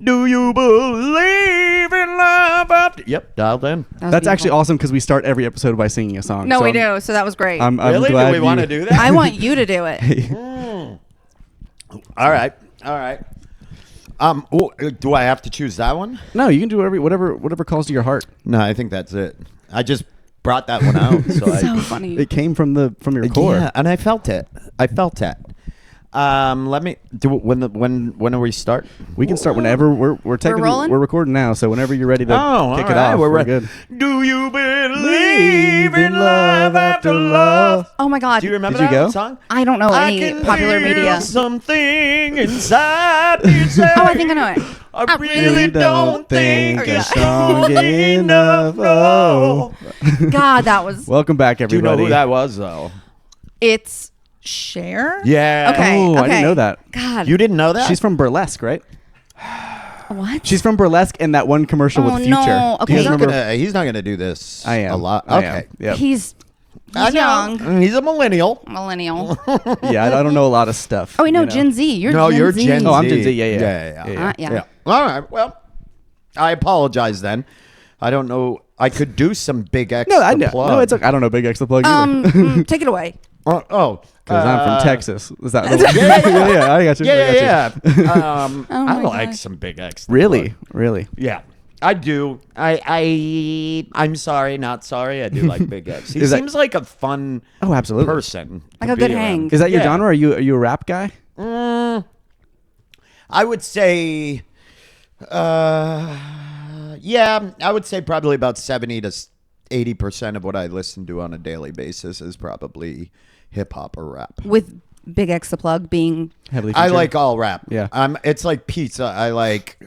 Do you believe in love? Yep, dialed in. That's actually awesome because we start every episode by singing a song. No, so we do. So that was great. I'm Really? glad Do we want to do that? I want you to do it. All right. Do I have to choose that one? No, you can do whatever calls to your heart. No, I think that's it. I just brought that one out. So funny. It came from your core. Yeah, and I felt it. Let me do it when do we start? We can start whenever we're technically rolling? we're recording now, so whenever you're ready to kick it off, we're we're ready. good. Do you believe in love after love? Oh my God. Do you remember Did you that go? song? I don't know I any can popular feel media. something inside me saying, Oh, I think I know it. I really don't think I'm I'm strong strong enough. No. God, that was. Welcome back, Do you everybody. know who that was, though? It's Cher? Yeah. Okay. Oh, I didn't know that. God. You didn't know that? She's from Burlesque, right? What? She's from Burlesque and that one commercial with Future. no. Do you Okay. guys remember? He's not gonna do this. I am a lot. I Okay. am. Yep. He's I know. young. He's a millennial. Millennial. Yeah, I don't know a lot of stuff. Oh, wait, no, you know? Gen Z. You're You're Gen Z. Gen Z. Oh, I'm Gen Z. Yeah. Yeah. Yeah. All right. Well, I apologize then. I don't know. I could do some big X. No, I know. plug. No, it's okay. I don't know Big X the Plug either. Take it away. Oh. Because I'm from Texas. Is that Yeah. I got you. Yeah. Oh I my like gosh. some big X. Really? Plug. Really? Yeah. I do. I'm sorry, not sorry. I do like Big X. He Is that- seems like a fun Oh, absolutely. person. Like to a good be hang. around. Is that your Yeah. genre? Are you a rap guy? I would say, yeah, I would say probably about 70 to 80% of what I listen to on a daily basis is probably hip hop or rap. With Big X the Plug being. Heavily I featured? like all rap. Yeah. It's like pizza. I like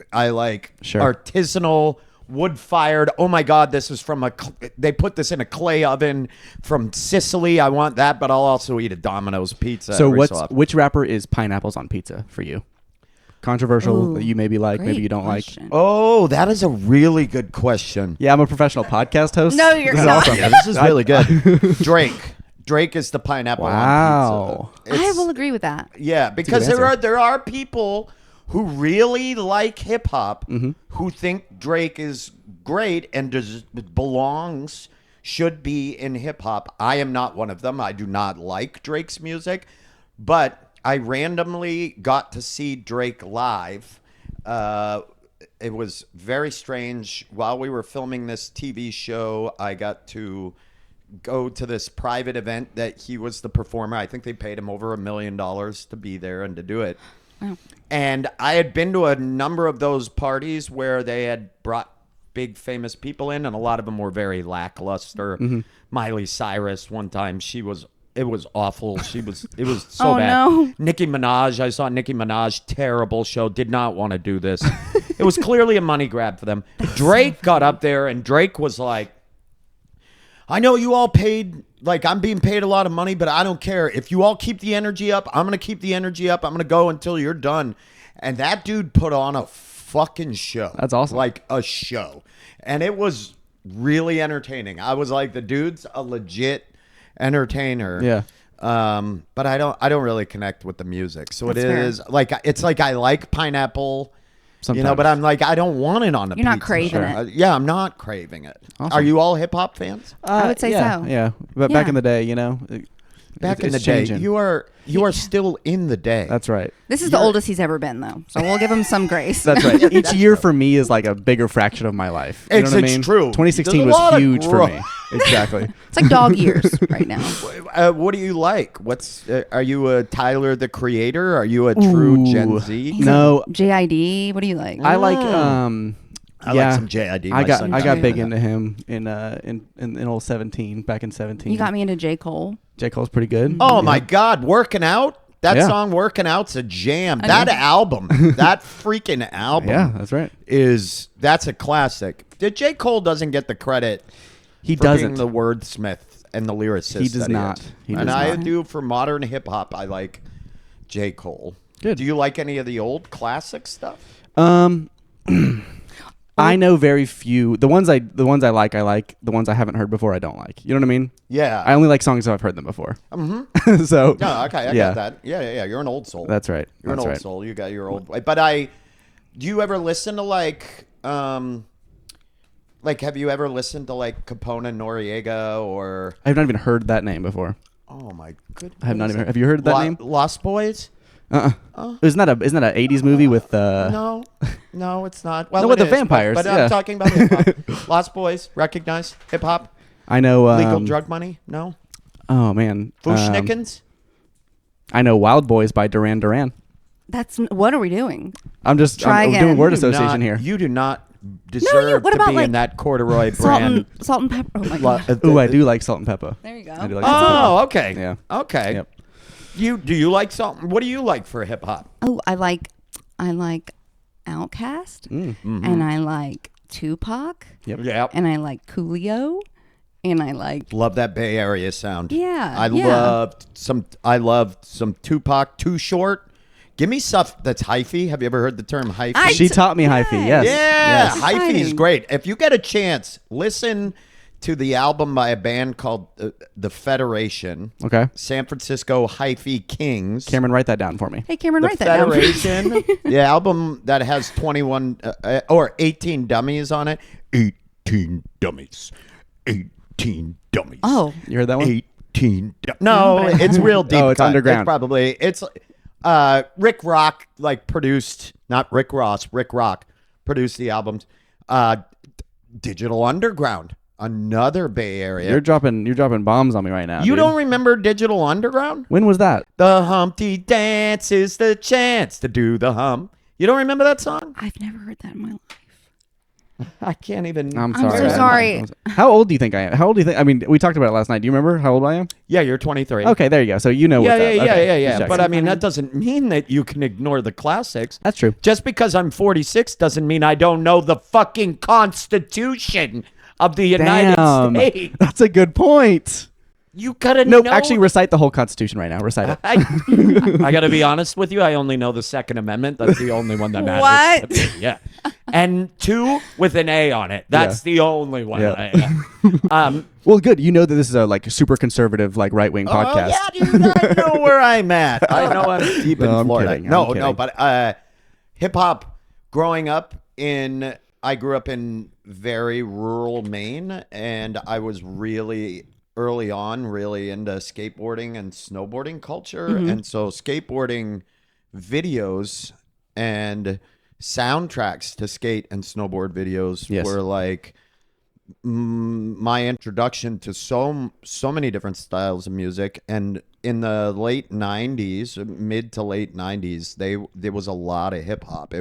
Sure. artisanal, wood fired. Oh my God, this is from they put this in a clay oven from Sicily. I want that, but I'll also eat a Domino's pizza. So every often. which rapper is pineapples on pizza for you? Controversial Ooh, that you maybe like, maybe great you don't question. Oh, that is a really good question. like. Yeah, I'm a professional podcast host. No, you're This is not. awesome. Yeah, this is really good. Drake is the pineapple Wow. on pizza. I will agree with that. Yeah, because good answer. there are people who really like hip hop Mm-hmm. who think Drake is great and should be in hip hop. I am not one of them. I do not like Drake's music, but I randomly got to see Drake live. It was very strange. While we were filming this TV show, I got to go to this private event that he was the performer. I think they paid him over $1 million to be there and to do it. Wow. And I had been to a number of those parties where they had brought big famous people in, and a lot of them were very lackluster. Miley Cyrus one time, it was awful. It was so Oh, bad. no. Nicki Minaj, I saw Nicki Minaj, terrible show, did not want to do this. It was clearly a money grab for them. Drake got up there, and Drake was like, I know you all paid, like I'm being paid a lot of money, but I don't care. If you all keep the energy up, I'm going to keep the energy up. I'm going to go until you're done. And that dude put on a fucking show. That's awesome. Like a show. And it was really entertaining. I was like, the dude's a legit entertainer. Yeah. But I don't really connect with the music. So That's it fair. is like, it's like I like pineapple. Sometimes. But I'm like, I don't want it on a You're not pizza. craving it. Yeah, I'm not craving it. Awesome. Are you all hip hop fans? I would say yeah, so. Yeah, but back Yeah. in the day, Back in it's the day, changing. you are still in the day. That's right. This is the oldest he's ever been, though. So we'll give him some grace. That's right. Each year for me is like a bigger fraction of my life. You know It's what I mean? true. 2016 There's a lot was of huge for growth. me. Exactly. It's like dog years right now. What do you like? Are you a Tyler the Creator? Are you a true Gen Z? No, JID, what do you like? I like I like some JID. I got Tyler. big into him in old 17, back in 17. You got me into J. Cole. J. Cole's pretty good. Oh Yeah. my God, Working Out. That Yeah. song "Working Out's" a jam. I That know. album, that freaking album, Yeah, that's right. that's a classic. J. Cole doesn't get the credit. He for doesn't. being the wordsmith and the lyricist. He does that not. is. He and does I not. do for modern hip hop. I like J. Cole. Good. Do you like any of the old classic stuff? I know very few. The ones I like. The ones I haven't heard before, I don't like. You know what I mean? Yeah. I only like songs if I've heard them before. Mm-hmm. So. No, okay, I yeah. got that. Yeah. You're an old soul. That's right. You're That's an old right. soul. You got your old. But I Do you ever listen to like have you ever listened to like Capone Noriega or? I've not even heard that name before. Oh my goodness! I have not even. Have you heard that name? Lost Boys? Isn't that a 80s movie with No, it's not. Well, No, with it the is, vampires, But yeah. I'm talking about hip hop. Lost Boys, recognize hip hop. I know Legal drug money? No. Oh man. Fushnikins? I know Wild Boys by Duran Duran. What are we doing? I'm just Try I'm again. doing word You do association not- here. You do not deserve what to about, be like, in that corduroy Salt brand. and pepper. Oh my god. Ooh, I do like salt and pepper. There you go. I do like salt and Oh, pepper. okay. Yeah. Okay. Yep. Do you like something? What do you like for hip hop? Oh, I like Outkast, and I like Tupac, Yep. Yeah. and I like Coolio, and I like Love that Bay Area sound. Yeah, I yeah. loved some Tupac, Too Short. Give me stuff that's hyphy. Have you ever heard the term hyphy? She taught me hyphy. Yes. Yeah, Yes. hyphy is Exciting. great. If you get a chance, listen to the album by a band called the Federation. Okay. San Francisco Hyphy Kings. Cameron, write that down for me. Hey, Cameron, The write that down. Federation. The album that has 21 or 18 dummies on it. 18 dummies. 18 dummies. Oh, You heard that one? 18. No, it's real deep. Oh, it's cut. underground. It's Rick Rock produced, not Rick Ross. Rick Rock produced the albums. Digital Underground, another Bay Area. You're dropping bombs on me right now. You dude. don't remember Digital Underground? When was that? The Humpty Dance is the chance to do the hump. You don't remember that song? I've never heard that in my life. I can't even. I'm I'm sorry. so sorry. How old do you think I am? How old do you think? I mean, we talked about it last night. Do you remember how old I am? Yeah, you're 23. Okay, there you go. So you know Yeah, what's yeah, up. yeah, Okay, yeah, yeah. just But checking. I mean, that doesn't mean that you can ignore the classics. That's true. Just because I'm 46 doesn't mean I don't know the fucking Constitution of the United Damn. States. That's a good point. You gotta Nope, know. actually recite the whole Constitution right now. Recite it. I gotta be honest with you. I only know the Second Amendment. That's the only one that matters. What? to me. Yeah, and 2 with an A on it. That's the only one. Yeah. Well, Well, good. You know that this is a like super conservative, like right wing podcast. yeah, dude. I know where I'm at. I know I'm deep in No, I'm Florida. kidding. No, I'm no, kidding. but hip hop. Growing up I grew up in very rural Maine, and I was really early on really into skateboarding and snowboarding culture, and so skateboarding videos and soundtracks to skate and snowboard videos Yes. were like my introduction to so many different styles of music. And in the late 90s, mid to late 90s, there was a lot of hip hop.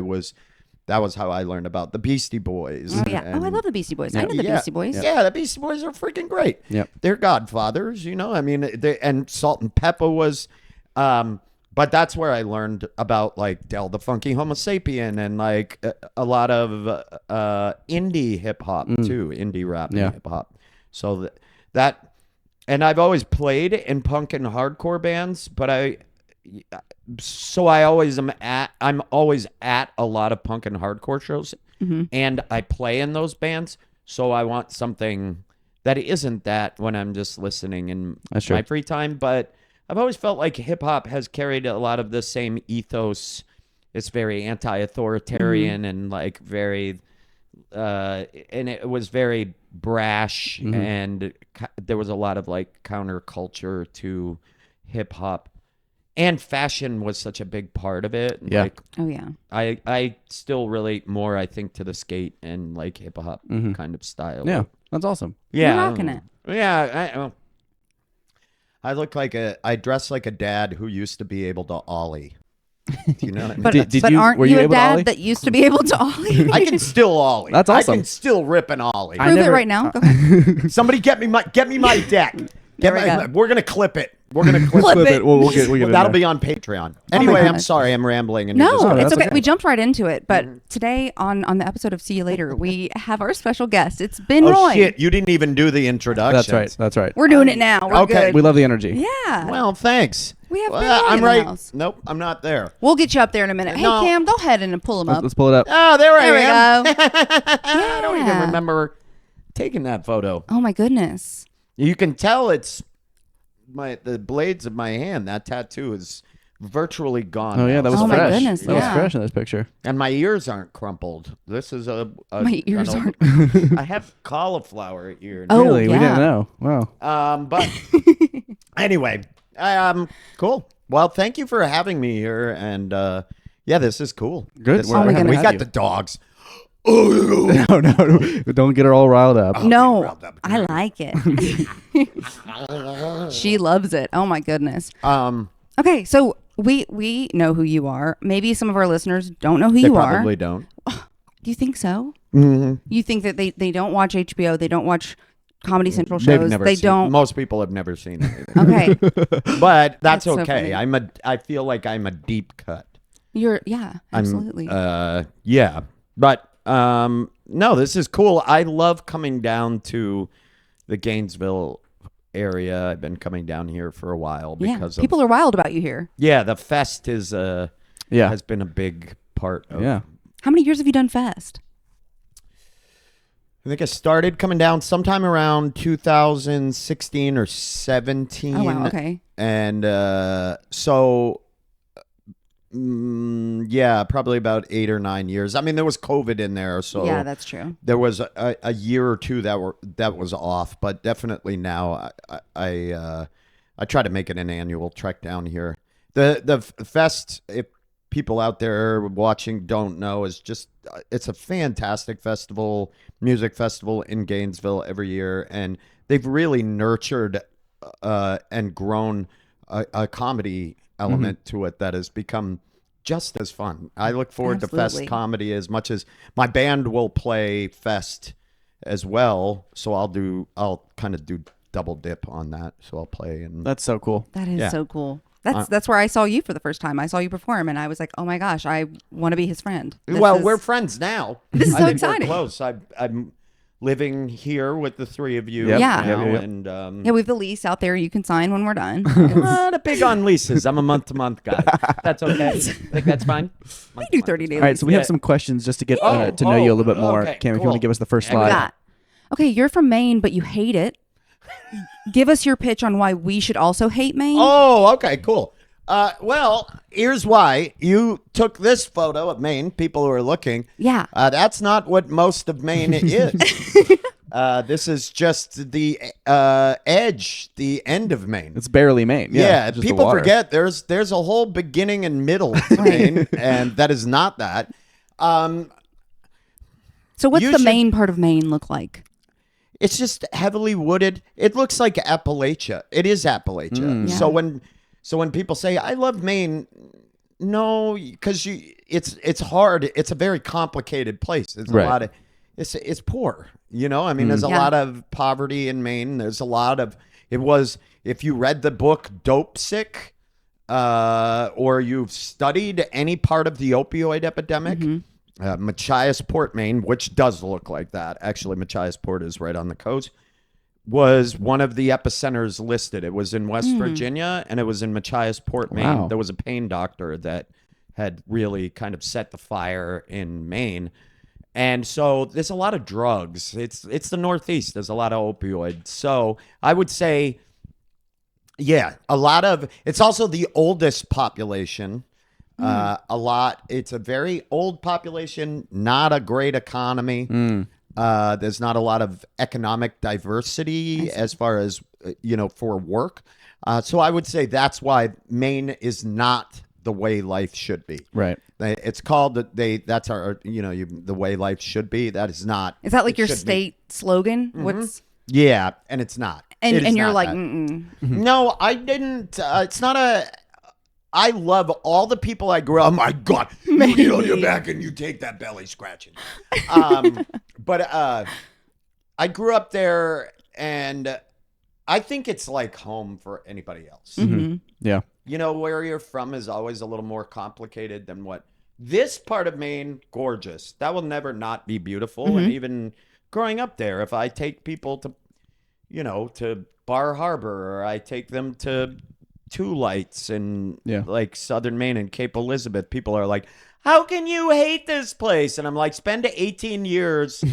That was how I learned about the Beastie Boys. Oh yeah. Oh, I love the Beastie Boys. I know the Beastie Boys. Yeah, the Beastie Boys are freaking great. Yep. They're godfathers, you know. I mean, and Salt and Pepper was, but that's where I learned about like Del the Funky Homo Sapien and like a lot of indie hip hop too, indie rap Yeah. and hip hop. So that, and I've always played in punk and hardcore bands, but I'm always at a lot of punk and hardcore shows, and I play in those bands. So I want something that isn't that when I'm just listening in That's true. my free time. But I've always felt like hip hop has carried a lot of the same ethos. It's very anti-authoritarian and like very, and it was very brash, and there was a lot of like counterculture to hip hop. And fashion was such a big part of it. Yeah. Like, Oh yeah. I still relate more, I think, to the skate and like hip hop kind of style. Yeah, that's awesome. Yeah. You're rocking it. Yeah. I dress like a dad who used to be able to ollie. Do you know what I mean? But, Did but you- aren't were you you a able to ollie? dad that used to be able to ollie? I can still ollie. That's awesome. I can still rip an ollie. Prove it never- right now. Go ahead. Somebody get me my deck. There we go. We're gonna clip it. We're gonna clip Clip it. it. We'll get it in That'll there. be on Patreon. Anyway, I'm goodness. sorry, I'm rambling. And you're No, just gonna- it's that's okay. okay. We jumped right into it, but today on the episode of See You Later, we have our special guest. It's Ben Oh Roy. shit! You didn't even do the introduction. That's right. That's right. We're doing it now. We're Okay. good. We love the energy. Yeah. Well, thanks. We have Well, Ben Roy I'm in the right. house. Nope, I'm not there. We'll get you up there in a minute. Hey, No. Cam, go ahead and pull him up. Let's pull it up. Oh, there I There we am. go. I don't even Yeah. remember taking that photo. Oh my goodness. You can tell it's the blades of my hand. That tattoo is virtually gone. Oh yeah, now. that was Oh, my fresh. goodness, That was yeah. fresh in this picture. And my ears aren't crumpled. This is My ears aren't. I have cauliflower ear. Oh, Really, we yeah. didn't know. Wow. But anyway, cool. Well, thank you for having me here, and yeah, this is cool. Good. This- We're happy we to got have you. the dogs. No, don't get her all riled up. No, riled up. I like it. She loves it. Oh my goodness. Okay, so we know who you are. Maybe some of our listeners don't know who They you probably are. don't. Do you think so? Mm-hmm. You think that they don't watch HBO, they don't watch Comedy Central They've shows, never they seen, don't. Most people have never seen it, Okay, but that's so okay. funny. I feel like I'm a deep cut. yeah, absolutely. Yeah, but no, this is cool. I love coming down to the Gainesville area. I've been coming down here for a while Yeah, because people are wild about you here. the fest is Yeah. has been a big part of. Yeah. How many years have you done Fest? I think I started coming down sometime around 2016 or 17. Oh wow, okay. And so yeah, probably about 8 or 9 years. I mean, there was COVID in there, so Yeah, that's true. there was a year or two that was off, but definitely now I try to make it an annual trek down here. The fest, if people out there watching don't know, is just it's a fantastic festival, music festival in Gainesville every year, and they've really nurtured and grown a comedy element to it that has become just as fun. I look forward to Absolutely. fest comedy as much as my band will play fest as well. So I'll kind of do double dip on that. So I'll play and That's so cool. That is Yeah. so cool. That's where I saw you for the first time. I saw you perform, and I was like, "Oh my gosh, I want to be his friend." we're friends now. This is I so think exciting. We're close. I'm living here with the three of you Yep. Yeah. now, Yep. and yeah. We have the lease out there. You can sign when we're done. not a big on leases. I'm a month-to-month guy. That's okay. I think that's fine. We do 30-day All right, so we Yeah. have some questions just to get Oh, to know you a little bit more. okay, Cam, if you cool. want to give us the first Yeah, slide. Got. Okay, you're from Maine, but you hate it. Give us your pitch on why we should also hate Maine. Oh, okay, cool. Well, here's why. You took this photo of Maine, people who are looking. Yeah. That's not what most of Maine is. This is just the edge, the end of Maine. It's barely Maine. Yeah, just the people water. forget there's a whole beginning and middle to Maine, and that is not that. So what's you the should- Maine part of Maine look like? It's just heavily wooded. It looks like Appalachia. It is Appalachia. Yeah. So when people say I love Maine, no, because it's hard. It's a very complicated place. There's Right. a lot of it's poor. You know, I mean, there's a Yeah. lot of poverty in Maine. There's a lot of if you read the book Dope Sick, or you've studied any part of the opioid epidemic. Machiasport, Maine, which does look like that. Actually, Machiasport is right on the coast. Was one of the epicenters listed. It was in West Virginia, and it was in Machiasport, Maine. Wow. There was a pain doctor that had really kind of set the fire in Maine. And so there's a lot of drugs. It's the Northeast. There's a lot of opioids. So I would say, yeah, it's also the oldest population. It's a very old population, not a great economy. There's not a lot of economic diversity as far as, for work. So I would say that's why Maine is not the way life should be. Right. It's called that's our, the way life should be. That is not. Is that like it your should be. state slogan? What's Yeah, and it's not. It is and you're not like, that. mm-mm. No, I didn't. It's not a. I love all the people I grew up. Oh my God, you get on your back and you take that belly scratching. But I grew up there, and I think it's like home for anybody else. Yeah. Where you're from is always a little more complicated than what this part of Maine. Gorgeous. That will never not be beautiful. And even growing up there, if I take people to, to Bar Harbor, or I take them to Two Lights and Yeah. like Southern Maine and Cape Elizabeth, people are like, how can you hate this place? And I'm like, spend 18 years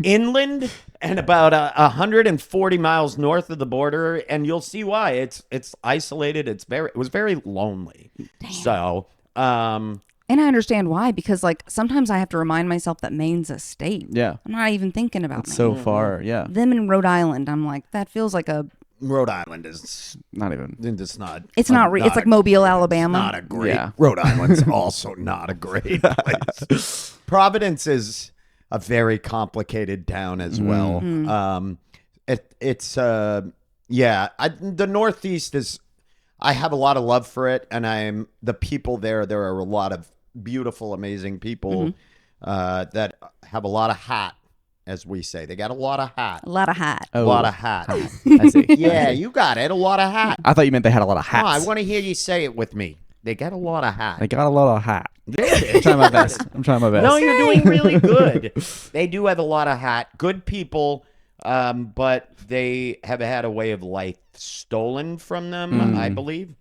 inland and about 140 miles north of the border, and you'll see why. It's isolated. It was very lonely. Damn. So, and I understand why, because like sometimes I have to remind myself that Maine's a state. Yeah. I'm not even thinking about It's Maine. so far. Yeah. Them in Rhode Island, I'm like, that feels like a. Rhode Island is Not even. it's not. It's not. It's like Mobile, Alabama. Not a great. Yeah. Rhode Island's also not a great place. Providence is a very complicated town as well. It's the Northeast is. I have a lot of love for it, and the people there. There are a lot of beautiful, amazing people that have a lot of hat, as we say. They got a lot of hat. A lot of hat. A lot of hat. I see. Yeah, you got it. A lot of hat. I thought you meant they had a lot of Oh, hats. I want to hear you say it with me. They got a lot of hat. They got a lot of hat. There it I'm is. trying my best. No, you're doing really good. They do have a lot of hat. Good people, but they have had a way of life stolen from them, I believe.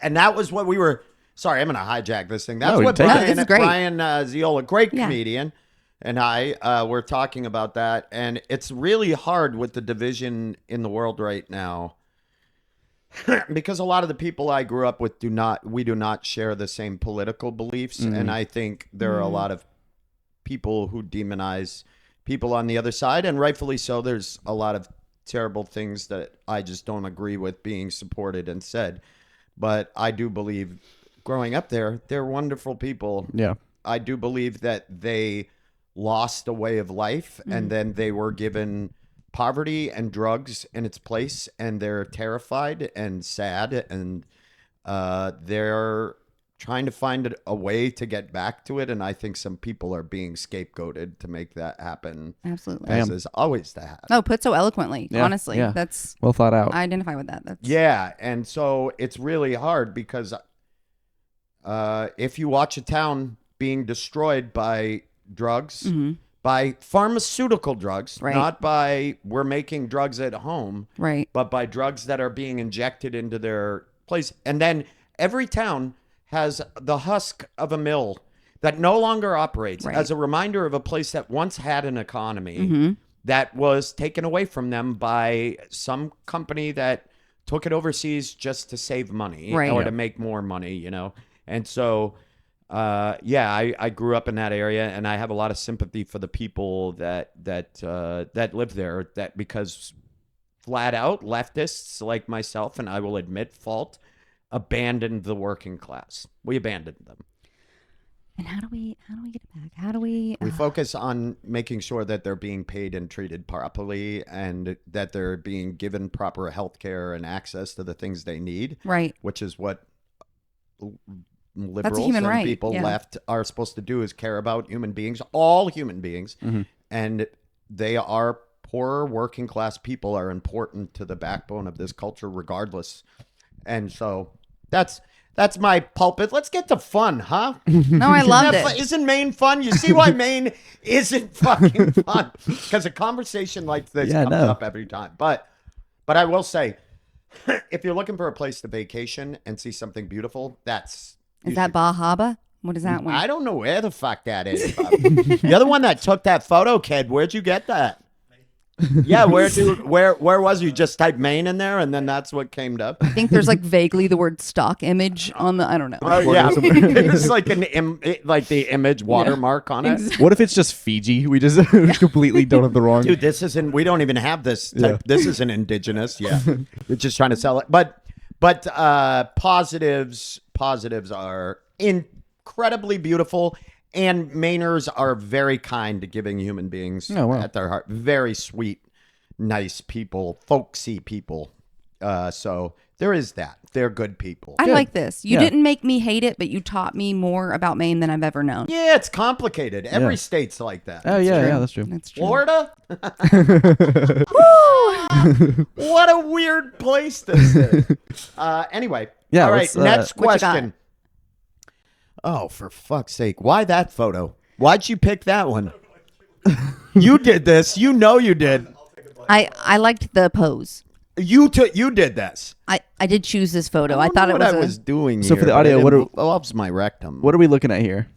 And that was what we were. Sorry, I'm going to hijack this thing. That's No, what take it. This is great. Brian Ziola, great Yeah. comedian, and I were talking about that. And it's really hard with the division in the world right now. Because a lot of the people I grew up with do not share the same political beliefs, and I think there are a lot of people who demonize people on the other side, and rightfully so. There's a lot of terrible things that I just don't agree with being supported and said, but I do believe, growing up there, they're wonderful people. Yeah. I do believe that they lost a way of life, and then they were given poverty and drugs in its place, and they're terrified and sad, and they're trying to find a way to get back to it. And I think some people are being scapegoated to make that happen. Absolutely. As is always the hat. Oh, put so eloquently. Yeah, Honestly, yeah. that's. Well thought out. I identify with that. That's. Yeah, and so it's really hard because if you watch a town being destroyed by drugs, by pharmaceutical drugs, Right. not by we're making drugs at home, Right. but by drugs that are being injected into their place. And then every town has the husk of a mill that no longer operates Right. as a reminder of a place that once had an economy that was taken away from them by some company that took it overseas just to save money Right. or Yeah. to make more money, you know? And so, I grew up in that area, and I have a lot of sympathy for the people that live there, that because flat out leftists like myself, and I will admit fault, abandoned the working class. We abandoned them. And how do we get it back? How do we? We focus on making sure that they're being paid and treated properly, and that they're being given proper health care and access to the things they need, Right. which is what liberals human and right, people yeah. left are supposed to do, is care about human beings, all human beings. And they are poorer working class people are important to the backbone of this culture regardless. And so that's my pulpit. Let's get to fun, huh? No, I loved it. Isn't Maine fun? You see why Maine isn't fucking fun? Because a conversation like this comes up every time. But I will say, if you're looking for a place to vacation and see something beautiful, Is that Bahaba? What is that one? I don't know where the fuck that is. You're the one that took that photo, kid. Where'd you get that? Yeah, where was you? Just type Maine in there, and then that's what came up. I think there's like vaguely the word stock image on the. I don't know. Oh yeah, it's like like the image watermark on it. What if it's just Fiji? We just completely don't have the wrong. Dude, this isn't. We don't even have this. This isn't indigenous. Yeah, you're just trying to sell it. But positives are incredibly beautiful, and Mainers are very kind to giving human beings at their heart. Very sweet, nice people, folksy people. So there is that. They're good people. I like this. You didn't make me hate it, but you taught me more about Maine than I've ever known. Yeah, it's complicated. Every state's like that. Oh yeah, that's true. That's true. Florida? What a weird place this is. Anyway. Yeah, all right, next what you got? question. Oh, for fuck's sake. Why that photo? Why'd you pick that one? You did this. You know you did. I liked the pose. You did this. I did choose this photo. I don't thought know it what was I was doing. So for here, the but audio, it loves my rectum. What are we looking at here?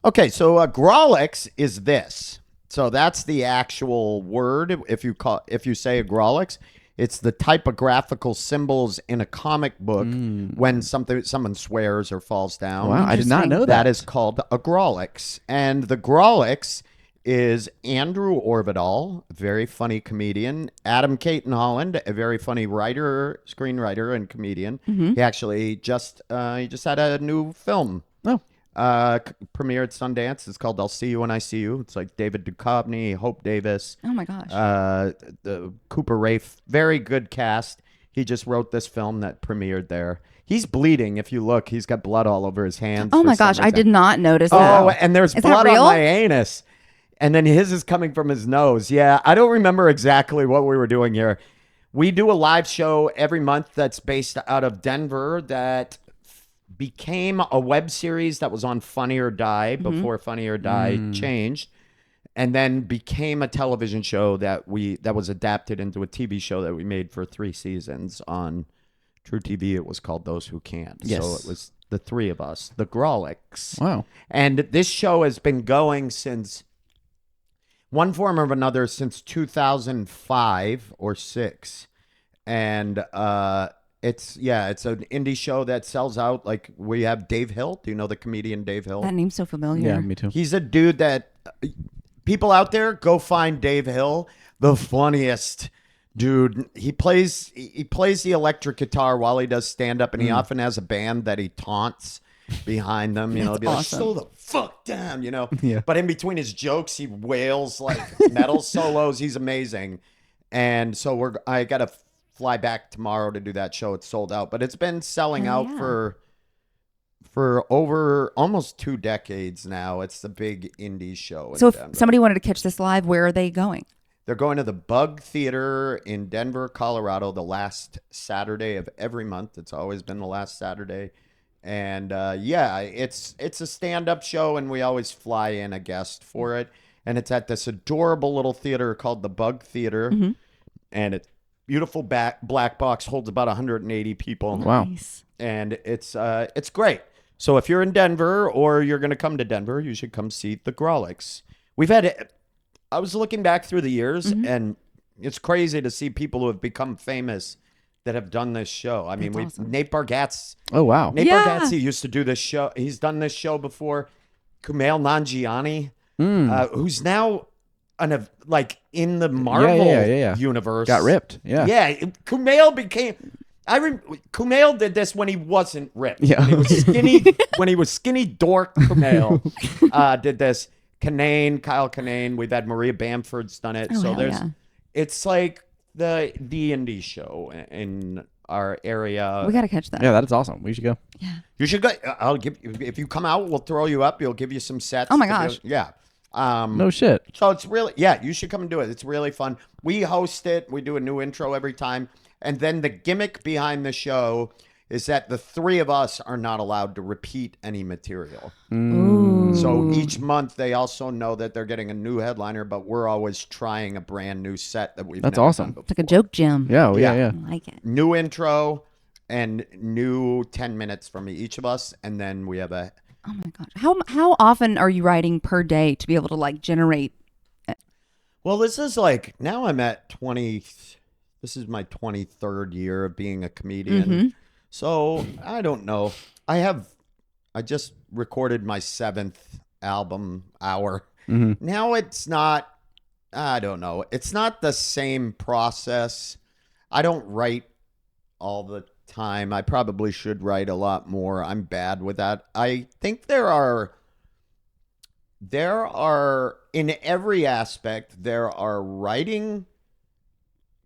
Okay, so Grawlix is this. So that's the actual word. If you say a Grawlix, it's the typographical symbols in a comic book when someone swears or falls down. Wow, I did not know that. That is called a Grawlix, and the Grawlix is Andrew Orvidal, a very funny comedian. Adam Caton Holland, a very funny writer, screenwriter, and comedian. He actually just had a new film. Oh. Premiered Sundance. It's called I'll See You When I See You. It's like David Duchovny, Hope Davis. Oh my gosh. The Cooper Raiff. Very good cast. He just wrote this film that premiered there. He's bleeding. If you look, he's got blood all over his hands. Oh my gosh, I did not notice that. Oh, and there's Is that blood on real? my anus. And then his is coming from his nose. Yeah, I don't remember exactly what we were doing here. We do a live show every month that's based out of Denver that became a web series that was on Funny or Die before Funny or Die changed, and then became a television show that was adapted into a TV show that we made for 3 seasons on TruTV. It was called Those Who Can't. Yes. So it was the 3 of us, the Grawlix. Wow. And this show has been going since one form or another since 2005 or 6. And it's an indie show that sells out. Like, we have Dave Hill. Do you know the comedian Dave Hill? That name's so familiar. Yeah, me too. He's a dude that people out there go find Dave Hill, the funniest dude. He plays the electric guitar while he does stand up, and he often has a band that he taunts behind them. You know, That's be awesome. like, slow the fuck down, you know. Yeah. But in between his jokes, he wails like metal solos. He's amazing. And so I gotta fly back tomorrow to do that show. It's sold out, but it's been selling Oh, out yeah. for over almost 2 decades now. It's the big indie show. So in if Denver. somebody wanted to catch this live, where are they going? They're going to the Bug Theater in Denver, Colorado, the last Saturday of every month. It's always been the last Saturday. And it's a stand-up show, and we always fly in a guest for it. And it's at this adorable little theater called the Bug Theater. And it's beautiful black box, holds about 180 people. Wow. Nice. And it's great. So if you're in Denver or you're going to come to Denver, you should come see the Grawlix. I was looking back through the years, and it's crazy to see people who have become famous that have done this show. I mean, That's awesome. Nate Bargatze. Oh, wow. Nate Yeah. Bargatze used to do this show. He's done this show before. Kumail Nanjiani, who's now in the Marvel universe. Got ripped. Yeah. Yeah, Kumail became. Kumail did this when he wasn't ripped. Yeah. When he was skinny. When he was skinny dork, Kumail did this. Kyle Kinane. We've had Maria Bamford's done it. Oh, So hell there's, yeah. it's like the indie show in our area. We got to catch that. Yeah, that is awesome. We should go. You should go. I'll give you, if you come out, we'll throw you up. We'll give you some sets. Oh my to do- gosh. Yeah. No shit. So it's really, you should come and do it. It's really fun. We host it. We do a new intro every time. And then the gimmick behind the show is that the 3 of us are not allowed to repeat any material. Ooh. So each month they also know that they're getting a new headliner, but we're always trying a brand new set that we've That's never awesome. done before. It's like a joke gym. Yeah. Yeah. I like it. New intro and new 10 minutes from each of us. And then we have a... Oh my gosh. How often are you writing per day to be able to like generate? Well, this is like, now I'm at 20... This is my 23rd year of being a comedian. So I don't know. I just recorded my 7th album, Hour. Now it's not, I don't know. It's not the same process. I don't write all the time. I probably should write a lot more. I'm bad with that. I think there are in every aspect, there are writing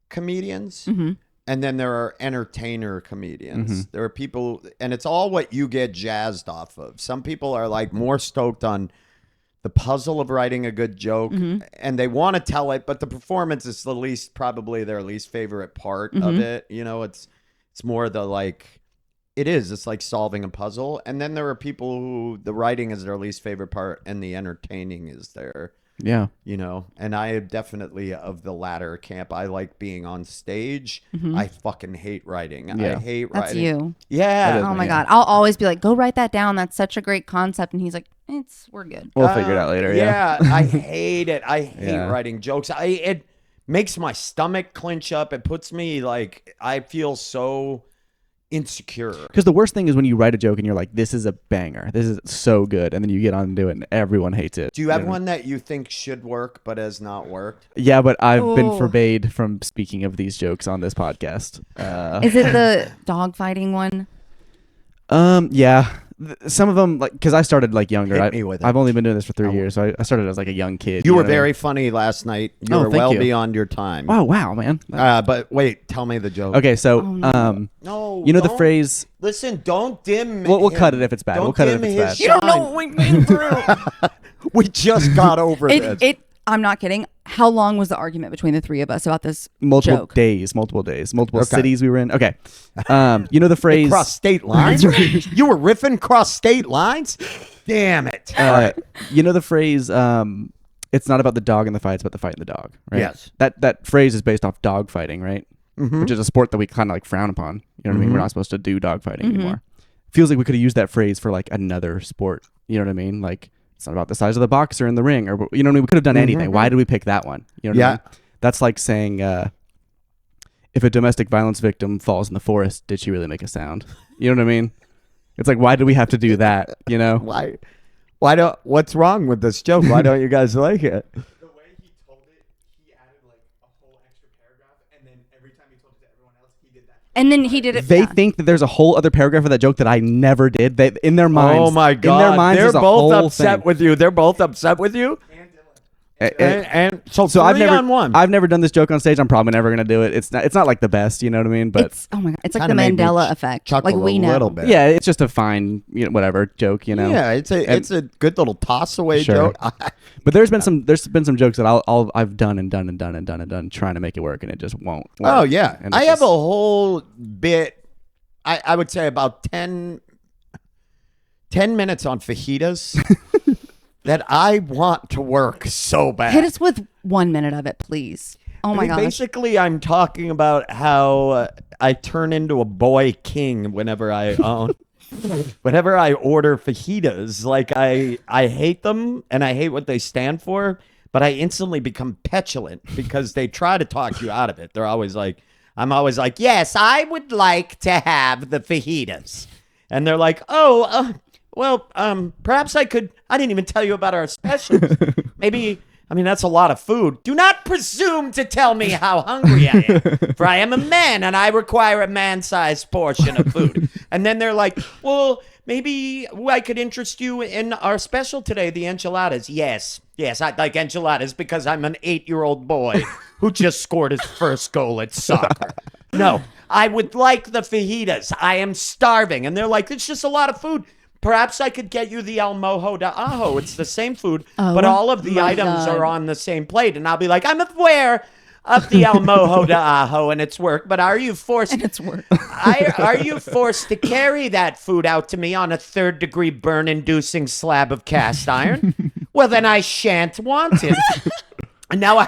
comedians, and then there are entertainer comedians. There are people, and it's all what you get jazzed off of. Some people are like more stoked on the puzzle of writing a good joke, and they want to tell it, but the performance is probably their least favorite part of it. You know, it's more the like It is. It's like solving a puzzle. And then there are people who the writing is their least favorite part and the entertaining is their, Yeah. and I am definitely of the latter camp. I like being on stage. I fucking hate writing. Yeah. I hate That's writing. you. Yeah. That is Oh my me. God. I'll always be like, go write that down. That's such a great concept. And he's like, we're good. We'll figure it out later. Yeah. I hate it. I hate Yeah. writing jokes. It makes my stomach clench up. It puts me like, I feel so insecure. Because the worst thing is when you write a joke and you're like, this is a banger. This is so good. And then you get on and do it and everyone hates it. Do you have know? one that you think should work but has not worked? Yeah, but I've been Oh. forbade from speaking of these jokes on this podcast. Is it the dog fighting one? Yeah. Some of them, like, because I started like younger. Hit me with it. I've only been doing this for 3 years, so I started as like a young kid. You were know what I mean? very funny last night. You Oh, were thank well you. beyond your time. Oh wow, man. But wait, tell me the joke. Okay, so No, you know the don't- phrase. Listen, don't dim. We'll him. cut it if it's bad. Don't We'll cut it dim if it's his bad. You don't know shine. what we've been through. We just got over this. I'm not kidding. How long was the argument between the three of us about this Multiple joke? days, multiple Okay. cities we were in. Okay, you know the phrase. Cross state lines? You were riffing cross state lines? Damn it. You know the phrase. It's not about the dog in the fight; it's about the fight in the dog. Right? Yes. That phrase is based off dog fighting, right? Mm-hmm. Which is a sport that we kind of like frown upon. You know what I mean? We're not supposed to do dog fighting anymore. Feels like we could have used that phrase for like another sport. You know what I mean? Like it's not about the size of the boxer in the ring, or you know what I mean? We could have done anything. Why did we pick that one? You know what I mean? That's like saying, if a domestic violence victim falls in the forest, did she really make a sound? You know what I mean? It's like, why do we have to do that? You know? Why don't, what's wrong with this joke? Why don't you guys like it? The way he told it, he added like a whole extra paragraph, and then every time he told it to everyone else, he did that. And then he did it. They think that there's a whole other paragraph of that joke that I never did. They in their minds. Oh my God. In their minds, They're there's a both whole upset thing. with you. They're both upset with you? And so I've three never, on one. I've never done this joke on stage. I'm probably never gonna do it. It's not like the best, you know what I mean? But It's oh my God. It's like the Kinda made me Mandela effect. chuckle Like we a know. little bit. yeah, it's just a fine, whatever joke, you know. Yeah, it's a good little toss away Sure. joke. But there's been some jokes that I've done trying to make it work, and it just won't work. Oh yeah, And I it's have a just- whole bit. I would say about 10 minutes on fajitas that I want to work so bad. Hit us with 1 minute of it, please. Oh my I mean, gosh. basically, I'm talking about how I turn into a boy king whenever I whenever I order fajitas. Like I hate them and I hate what they stand for, but I instantly become petulant because they try to talk you out of it. They're always like, I'm always like, yes, I would like to have the fajitas. And they're like, perhaps I could. I didn't even tell you about our specials. Maybe, I mean, that's a lot of food. Do not presume to tell me how hungry I am, for I am a man and I require a man-sized portion of food. And then they're like, well, maybe I could interest you in our special today, the enchiladas. Yes, I like enchiladas because I'm an 8-year-old boy who just scored his first goal at soccer. No, I would like the fajitas. I am starving. And they're like, it's just a lot of food. Perhaps I could get you the al mojo de ajo. It's the same food, but all of the items are on the same plate. And I'll be like, I'm aware of the al mojo de ajo and its work, but are you forced? It's work. Are you forced to carry that food out to me on a 3rd-degree burn-inducing slab of cast iron? Well, then I shan't want it. And now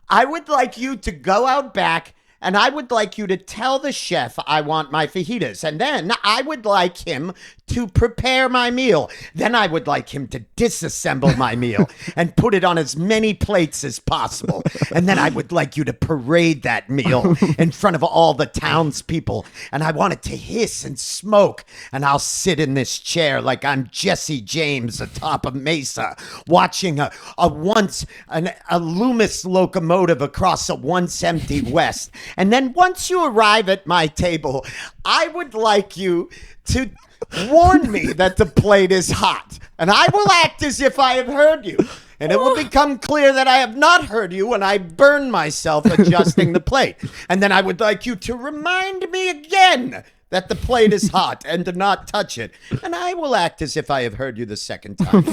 I would like you to go out back, and I would like you to tell the chef I want my fajitas. And then I would like him to prepare my meal. Then I would like him to disassemble my meal and put it on as many plates as possible. And then I would like you to parade that meal in front of all the townspeople. And I want it to hiss and smoke. And I'll sit in this chair like I'm Jesse James atop a mesa, watching a Loomis locomotive across a once empty West. And then once you arrive at my table, I would like you to warn me that the plate is hot. And I will act as if I have heard you. And it will become clear that I have not heard you when I burn myself adjusting the plate. And then I would like you to remind me again that the plate is hot and to not touch it. And I will act as if I have heard you the second time.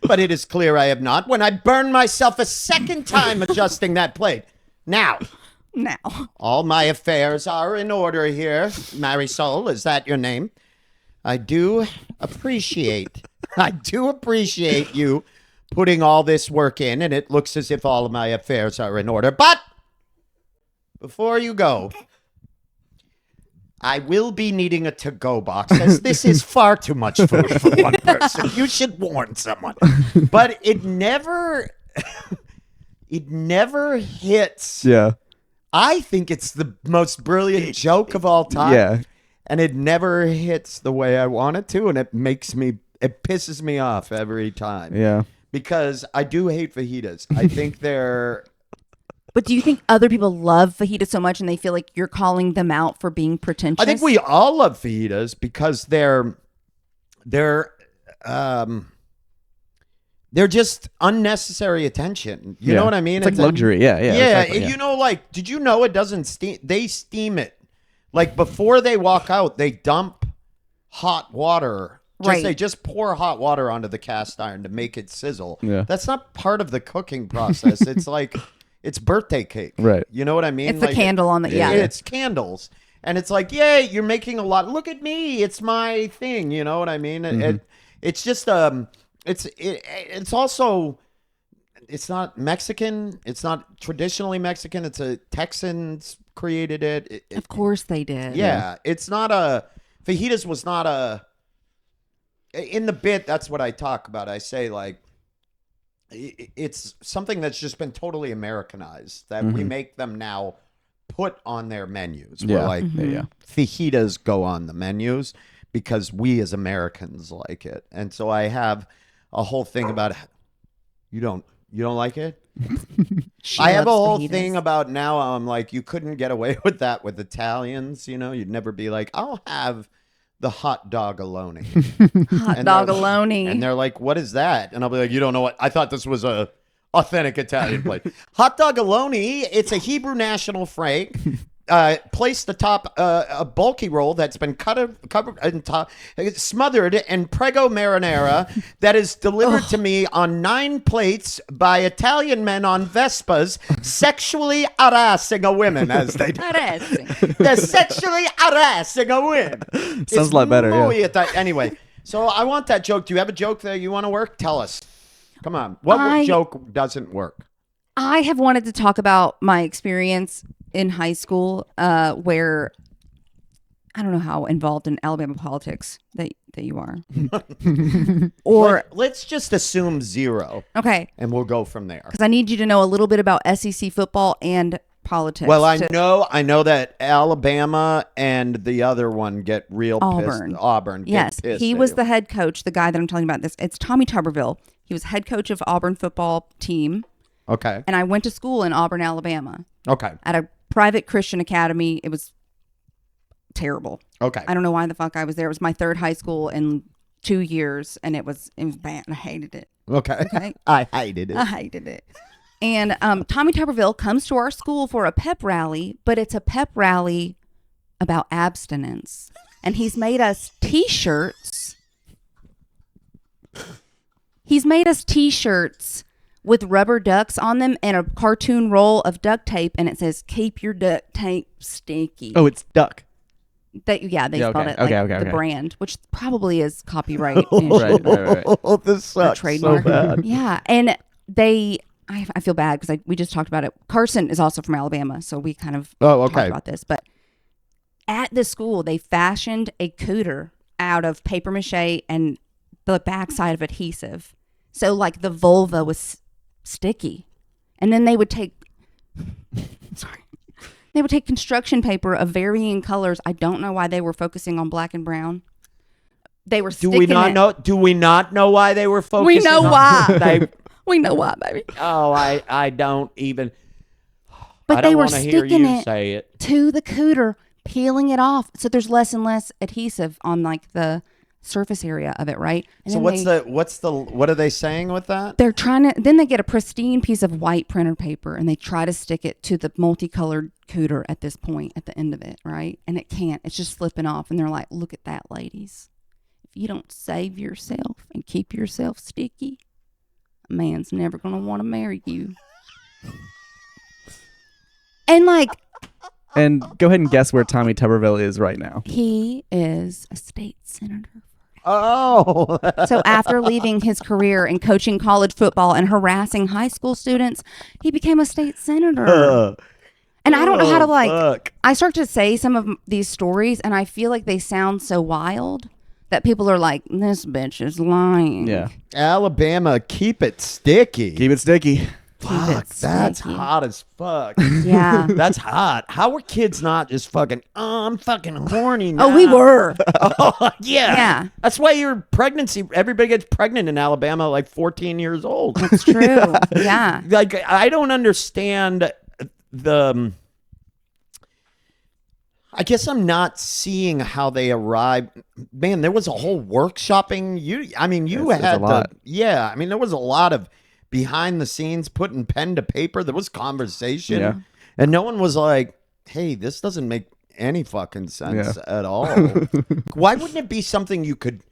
But it is clear I have not when I burn myself a second time adjusting that plate. Now, now. All my affairs are in order here. Marisol, is that your name? I do appreciate you putting all this work in, and it looks as if all of my affairs are in order. But before you go, I will be needing a to-go box, as this is far too much food for one person. You should warn someone. But it never hits. Yeah. I think it's the most brilliant joke of all time. Yeah. And it never hits the way I want it to, and it pisses me off every time. Yeah. Because I do hate fajitas. I think they're... But do you think other people love fajitas so much and they feel like you're calling them out for being pretentious? I think we all love fajitas because they're just unnecessary attention. You know what I mean? It's like luxury. Yeah. Exactly, you know, like, did you know it doesn't steam? They steam it. Like, before they walk out, they dump hot water. They just pour hot water onto the cast iron to make it sizzle. Yeah. That's not part of the cooking process. It's like, it's birthday cake. Right. You know what I mean? It's the candle on the, It's candles. And it's like, yay, you're making a lot. Look at me. It's my thing. You know what I mean? It's just, it's also, it's not Mexican. It's not traditionally Mexican. It's a Texans created it. of course they did. Yeah. It's not fajitas was not in the bit. That's what I talk about. I say, like, it's something that's just been totally Americanized that we make them now put on their menus. We're like, fajitas go on the menus because we as Americans like it. And so I have a whole thing about, you don't like it? I have a whole thing about now. I'm like, you couldn't get away with that with Italians. You know, you'd never be like, I'll have the hot dog alone. Hot dog alone. And they're like, what is that? And I'll be like, you don't know what? I thought this was a authentic Italian plate. Hot dog alone. It's a Hebrew national frank. Placed atop a bulky roll that's been covered and smothered in prego marinara that is delivered to me on 9 plates by Italian men on Vespas, sexually harassing a woman as they do. They're sexually harassing a woman. Sounds a lot better. Anyway, so I want that joke. Do you have a joke that you want to work? Tell us. Come on. What joke doesn't work? I have wanted to talk about my experience in high school where I don't know how involved in Alabama politics that you are. Or let's just assume 0. Okay. And we'll go from there. Because I need you to know a little bit about SEC football and politics. Well, I know that Alabama and the other one get real pissed. Auburn. Yes. Pissed he was the head coach, the guy that I'm telling you about this. It's Tommy Tuberville. He was head coach of Auburn football team. Okay. And I went to school in Auburn, Alabama. Okay. At a private Christian academy. It was terrible. Okay. I don't know why the fuck I was there. It was my 3rd high school in 2 years, and it was bad. I hated it. Okay. I hated it. And Tommy Tuberville comes to our school for a pep rally, but it's a pep rally about abstinence. And he's made us T-shirts. With rubber ducks on them and a cartoon roll of duct tape, and it says, keep your duct tape sticky. Oh, it's duck. They spelled it the brand, which probably is copyright. Right. Oh, this sucks so bad. Yeah, and I feel bad because we just talked about it. Carson is also from Alabama, so we kind of talked about this. But at the school, they fashioned a cooter out of paper mache and the backside of adhesive. So, like, the vulva was sticky. And then they would take construction paper of varying colors. I don't know why they were focusing on black and brown. They were Do we not know why they were focusing? We know why. We know why, baby. Oh, I don't even. But they were sticking it to the cooter, peeling it off. So there's less and less adhesive on, like, the surface area of it, right? And so what are they saying with that? They're then they get a pristine piece of white printer paper and they try to stick it to the multicolored cooter at this point at the end of it, right? And it can't. It's just slipping off. And they're like, look at that, ladies. If you don't save yourself and keep yourself sticky, a man's never going to want to marry you. And, like, And go ahead and guess where Tommy Tuberville is right now. He is a state senator. Oh. So after leaving his career in coaching college football and harassing high school students, he became a state senator. And I don't know how to fuck. I start to say some of these stories and I feel like they sound so wild that people are like, this bitch is lying. Yeah. Alabama, keep it sticky. Keep it sticky. Fuck, that's sticky. hot as fuck. Yeah. That's hot. How were kids not just fucking, I'm fucking horny now. Oh, we were. Oh, yeah. Yeah. That's why your pregnancy, everybody gets pregnant in Alabama like 14 years old. That's true. Yeah. Like, I don't understand I guess I'm not seeing how they arrived. Man, there was a whole workshopping. You had a lot. there was a lot of behind the scenes, putting pen to paper. There was conversation. Yeah. And no one was like, hey, this doesn't make any fucking sense at all. Why wouldn't it be something you could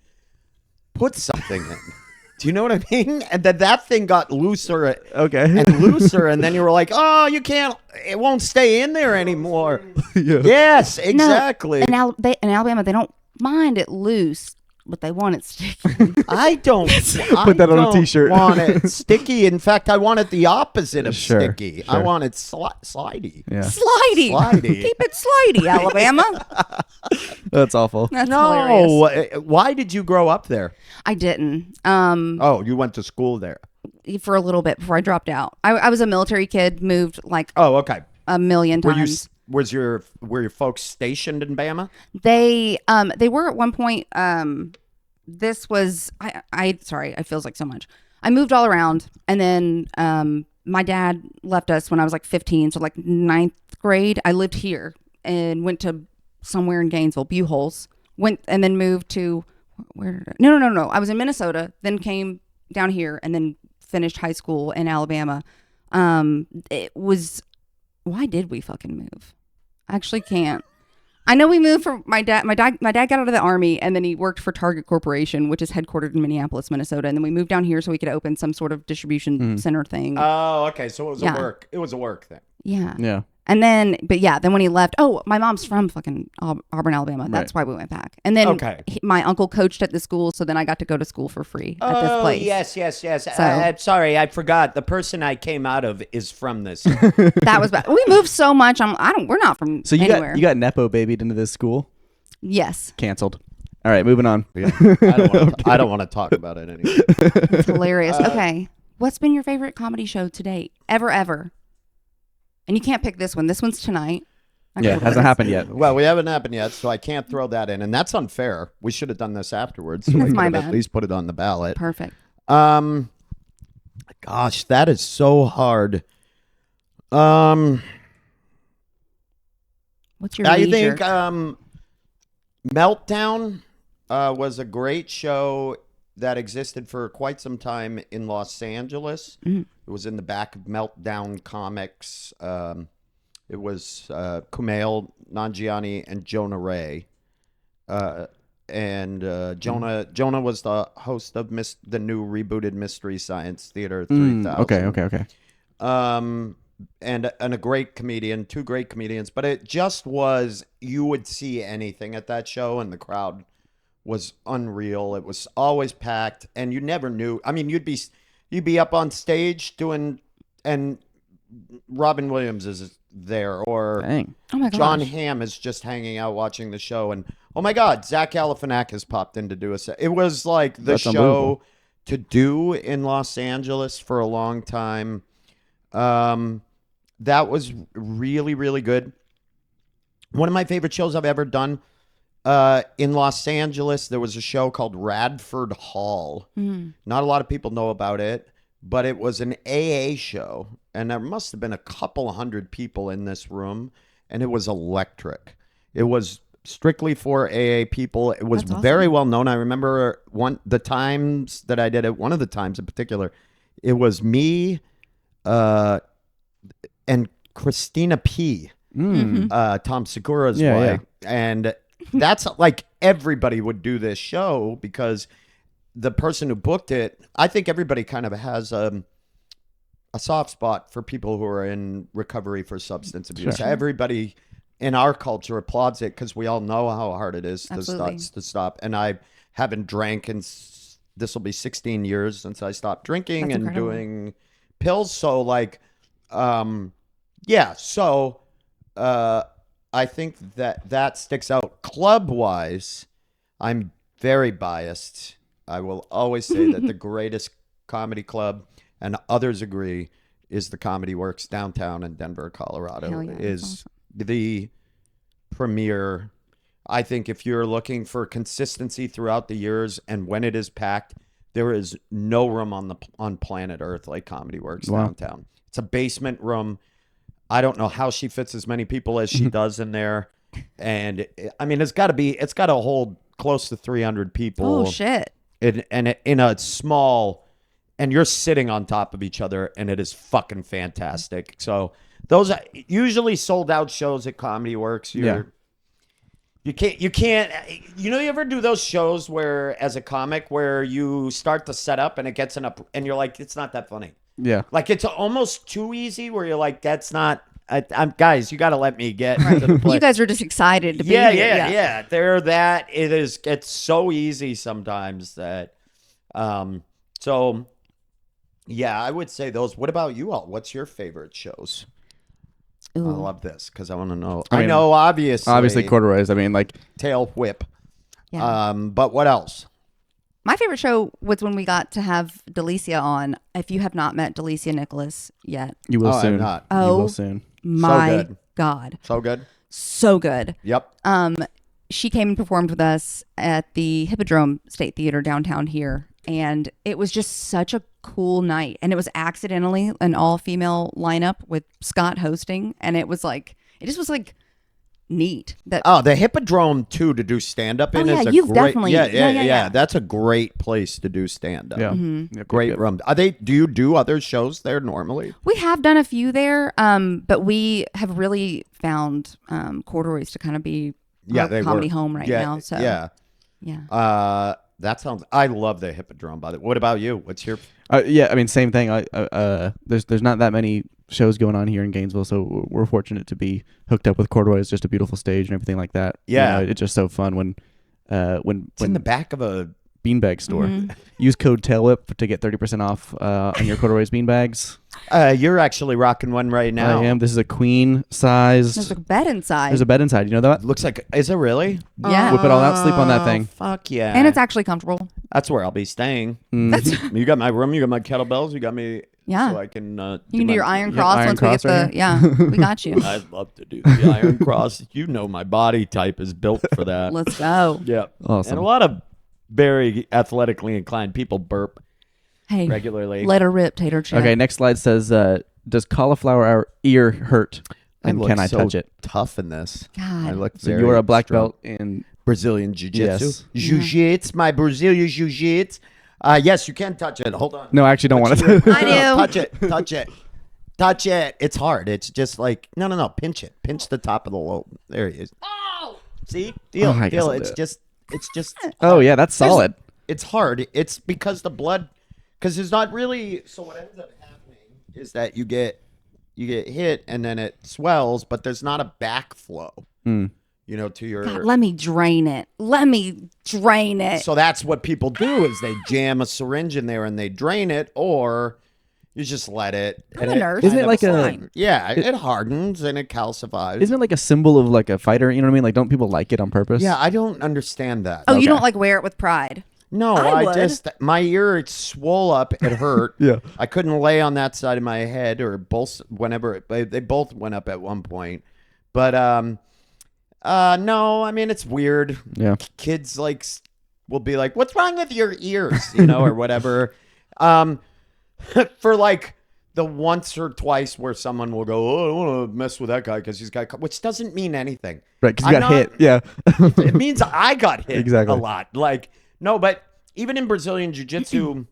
put something in? Do you know what I mean? And then that thing got looser and looser, and then you were like, oh, you can't, it won't stay in there anymore. Yeah. Yes, exactly. No, in Alabama, they don't mind it loose, but they want it sticky. I don't Put that on a t-shirt. want it sticky. In fact, I want it the opposite of Sure, sticky. I sure. want it slidey. Yeah. Slidey. Keep it slidey, Alabama. That's awful. That's hilarious. No, why did you grow up there? I didn't. Oh, you went to school there. For a little bit before I dropped out. I was a military kid, moved like Oh, okay. a million times. Were your folks stationed in Bama? They were at one point. This was sorry, it feels like so much. I moved all around, and then my dad left us when I was like 15, so like 9th grade. I lived here and went to somewhere in Gainesville, Buchholz. Went and then moved to where did I? No. I was in Minnesota, then came down here, and then finished high school in Alabama. It was, why did we fucking move? I actually can't. I know we moved from my dad got out of the Army, and then he worked for Target Corporation, which is headquartered in Minneapolis, Minnesota. And then we moved down here so we could open some sort of distribution center thing. Oh, okay. So it was Yeah. It was a work thing. Yeah. Yeah. And then, then when he left, my mom's from fucking Auburn, Alabama. That's why we went back. And then my uncle coached at the school, so then I got to go to school for free at this place. Yes. So- I'm sorry, I forgot. The person I came out of is from this. That was bad. We moved so much. We're not from So you anywhere. got Nepo babied into this school? Yes. Canceled. All right, moving on. I don't want to talk about it anymore. It's hilarious. Okay. What's been your favorite comedy show to date? Ever? And you can't pick this one. This one's tonight. Yeah, it hasn't happened yet. Well, we haven't happened yet, so I can't throw that in, and that's unfair. We should have done this afterwards. So we could my have bad. at least put it on the ballot. Perfect. Gosh, that is so hard. What's your I leisure? think Meltdown was a great show that existed for quite some time in Los Angeles. Mhm. It was in the back of Meltdown Comics. It was Kumail Nanjiani and Jonah Ray. Jonah was the host of the new rebooted Mystery Science Theater 3000. Okay. And a great comedian, two great comedians, but it just was, you would see anything at that show, and the crowd was unreal. It was always packed, and you never knew. I mean, you'd be up on stage doing, and Robin Williams is there, or Dang. Oh my gosh. John Hamm is just hanging out watching the show, and oh my God, Zach Galifianakis popped in to do a set. It was like the That's show unbelievable. to do in Los Angeles for a long time. That was really, really good. One of my favorite shows I've ever done. In Los Angeles, there was a show called Radford Hall. Not a lot of people know about it, but it was an AA show, and there must have been a couple hundred people in this room, and it was electric. It was strictly for AA people. It was That's awesome. very well known. I remember the times that I did it, one of the times in particular, it was me and Christina P., Tom Segura's wife. And that's like, everybody would do this show because the person who booked it, I think everybody kind of has a soft spot for people who are in recovery for substance abuse. Sure. Everybody in our culture applauds it because we all know how hard it is Absolutely. to stop. And I haven't drank in this will be 16 years since I stopped drinking That's and incredible. doing pills. So like, yeah. So I think that sticks out. Club wise, I'm very biased. I will always say that the greatest comedy club, and others agree, is the Comedy Works downtown in Denver, Colorado. Hell yeah, that's Is awesome. the premier. I think if you're looking for consistency throughout the years and when it is packed, there is no room on planet Earth like Comedy Works downtown. It's a basement room. I don't know how she fits as many people as she does in there. And I mean, it's got to hold close to 300 people. Oh shit. In a small, and you're sitting on top of each other, and it is fucking fantastic. So those are usually sold out shows at Comedy Works. You can't, you ever do those shows where, as a comic, where you start the setup and it gets and you're like, it's not that funny. Yeah. Like, it's almost too easy where you're like, that's not, I'm guys, you got to let me get to the play. You guys are just excited to be Yeah, here. yeah. It's so easy sometimes that, so yeah, I would say those. What about you all? What's your favorite shows? Ooh. I love this because I want to know. I I mean, know, obviously corduroys. I mean, like, tail whip. Yeah. But what else? My favorite show was when we got to have Delicia on. If you have not met Delicia Nicholas yet, you will Oh, I'm soon. not. You Oh. will soon. my good. God, So good. so good. Yep. She came and performed with us at the Hippodrome State Theater downtown here, and it was just such a cool night. And it was accidentally an all-female lineup with Scott hosting, and it just was like neat. That The Hippodrome too to do stand up in yeah, is a you've great. definitely- yeah. yeah. That's a great place to do stand up. Yeah. Mm-hmm. Yep, Great yep. room. Do you do other shows there normally? we have done a few there, but we have really found Corduroys to kind of be our they comedy work. home right Yeah, now. So yeah. That sounds. I love the Hippodrome. By the way, what about you? What's your? Yeah, I mean, same thing. There's not that many shows going on here in Gainesville, so we're fortunate to be hooked up with Corduroy. It's just a beautiful stage and everything like that. Yeah. It's just so fun when It's in the back of a. beanbag store. Mm-hmm. Use code TAILWHIP to get 30% off on your Corduroy's beanbags. You're actually rocking one right now. I am. This is a queen sized. there's a bed inside. There's a bed inside. You know that? Looks like. Is it really? Yeah. Whip it all out. Sleep on that thing. Fuck yeah. and it's actually comfortable. That's where I'll be staying. Mm. You got my room. You got my kettlebells. You got me. Yeah. So I can. You can do your iron cross iron once cross we get right the yeah. We got you. I'd love to do the iron cross. You know my body type is built for that. Let's go. Yeah. Awesome. And a lot of very athletically inclined people burp Hey, regularly. let her rip, Tater Chat. Okay, next slide says, does cauliflower ear hurt? And look can I so touch it? Tough in this. God. I look So very you are a black strong. belt in. Brazilian jiu-jitsu. Yes. Jiu-jitsu, my Brazilian jiu-jitsu. Yes, you can touch it. Hold on. No, I actually don't want to. I do. Touch it. Touch it. Touch it. It's hard. It's just like no. Pinch it. Pinch the top of the lobe. There he is. Oh, see, feel, Oh, I guess feel. I'll It's do it. just. It's just. Oh yeah, that's solid. It's hard. It's because the blood. Because it's not really. So what ends up happening is that you get hit and then it swells, but there's not a backflow. To your. God, let me drain it. Let me drain it. So that's what people do is they jam a syringe in there and they drain it, or you just let it. I'm and a nurse. Isn't it kind like of a- fine. Yeah, it hardens and it calcifies. Isn't it like a symbol of like a fighter? You know what I mean? Like, don't people like it on purpose? Yeah, I don't understand that. Oh, you Okay. don't like wear it with pride? No, I I would. just my ear it swole up. It hurt. Yeah. I couldn't lay on that side of my head or both. Whenever they both went up at one point, but no, I mean it's weird. Yeah. Kids will be like, "What's wrong with your ears?" Or whatever. For like the once or twice where someone will go, "Oh, I don't want to mess with that guy because he's got," which doesn't mean anything. Right, because you I'm got not- hit. Yeah. It means I got hit Exactly. a lot. Like, no, but even in Brazilian Jiu-Jitsu,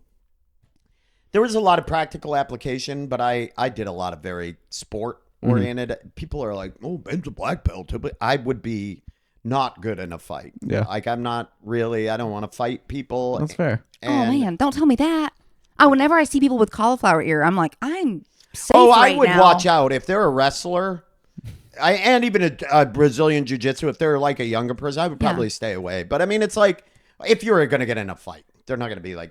there was a lot of practical application, but I did a lot of very sport-oriented. People are like, oh, Ben's a black belt. But I would be not good in a fight. Yeah. Like, I'm not really, I don't want to fight people. That's fair. Oh And- man, don't tell me that. Oh, whenever I see people with cauliflower ear, I'm like, I'm safe Oh, right I would now. watch out. If they're a wrestler, and even a Brazilian jiu-jitsu, if they're like a younger person, I would probably stay away. But I mean, it's like if you're going to get in a fight, they're not going to be like.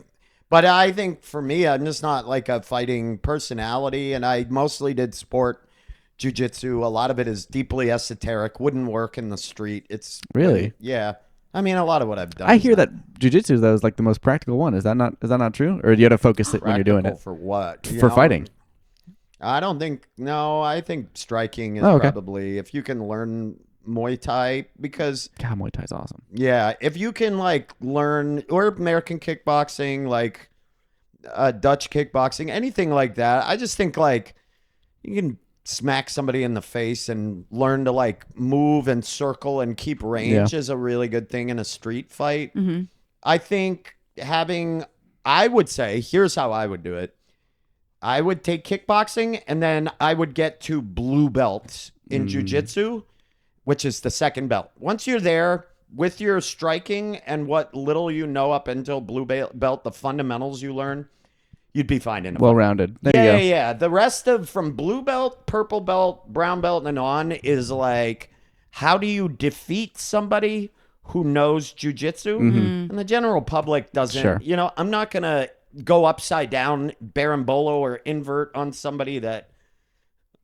But I think for me, I'm just not like a fighting personality, and I mostly did sport jiu-jitsu. A lot of it is deeply esoteric, wouldn't work in the street. It's Really? Yeah. I mean, a lot of what I've done. I hear that jiu-jitsu though is like the most practical one. Is that not true? Or do you have to focus it when you're doing it? For what? For fighting. I don't think. No, I think striking is probably if you can learn Muay Thai because God, Muay Thai is awesome. Yeah, if you can like learn or American kickboxing, like Dutch kickboxing, anything like that. I just think like you can smack somebody in the face and learn to like move and circle and keep range is a really good thing in a street fight. Mm-hmm. I think I would say, here's how I would do it. I would take kickboxing and then I would get to blue belts in jiu-jitsu, which is the second belt. Once you're there with your striking and what little you know up until blue belt, the fundamentals you learn, you'd be fine in a well-rounded. There you go. Yeah. The rest of from blue belt, purple belt, brown belt, and on is like, how do you defeat somebody who knows jujitsu? Mm-hmm. And the general public doesn't. Sure. You know, I'm not gonna go upside down, berimbolo, or invert on somebody that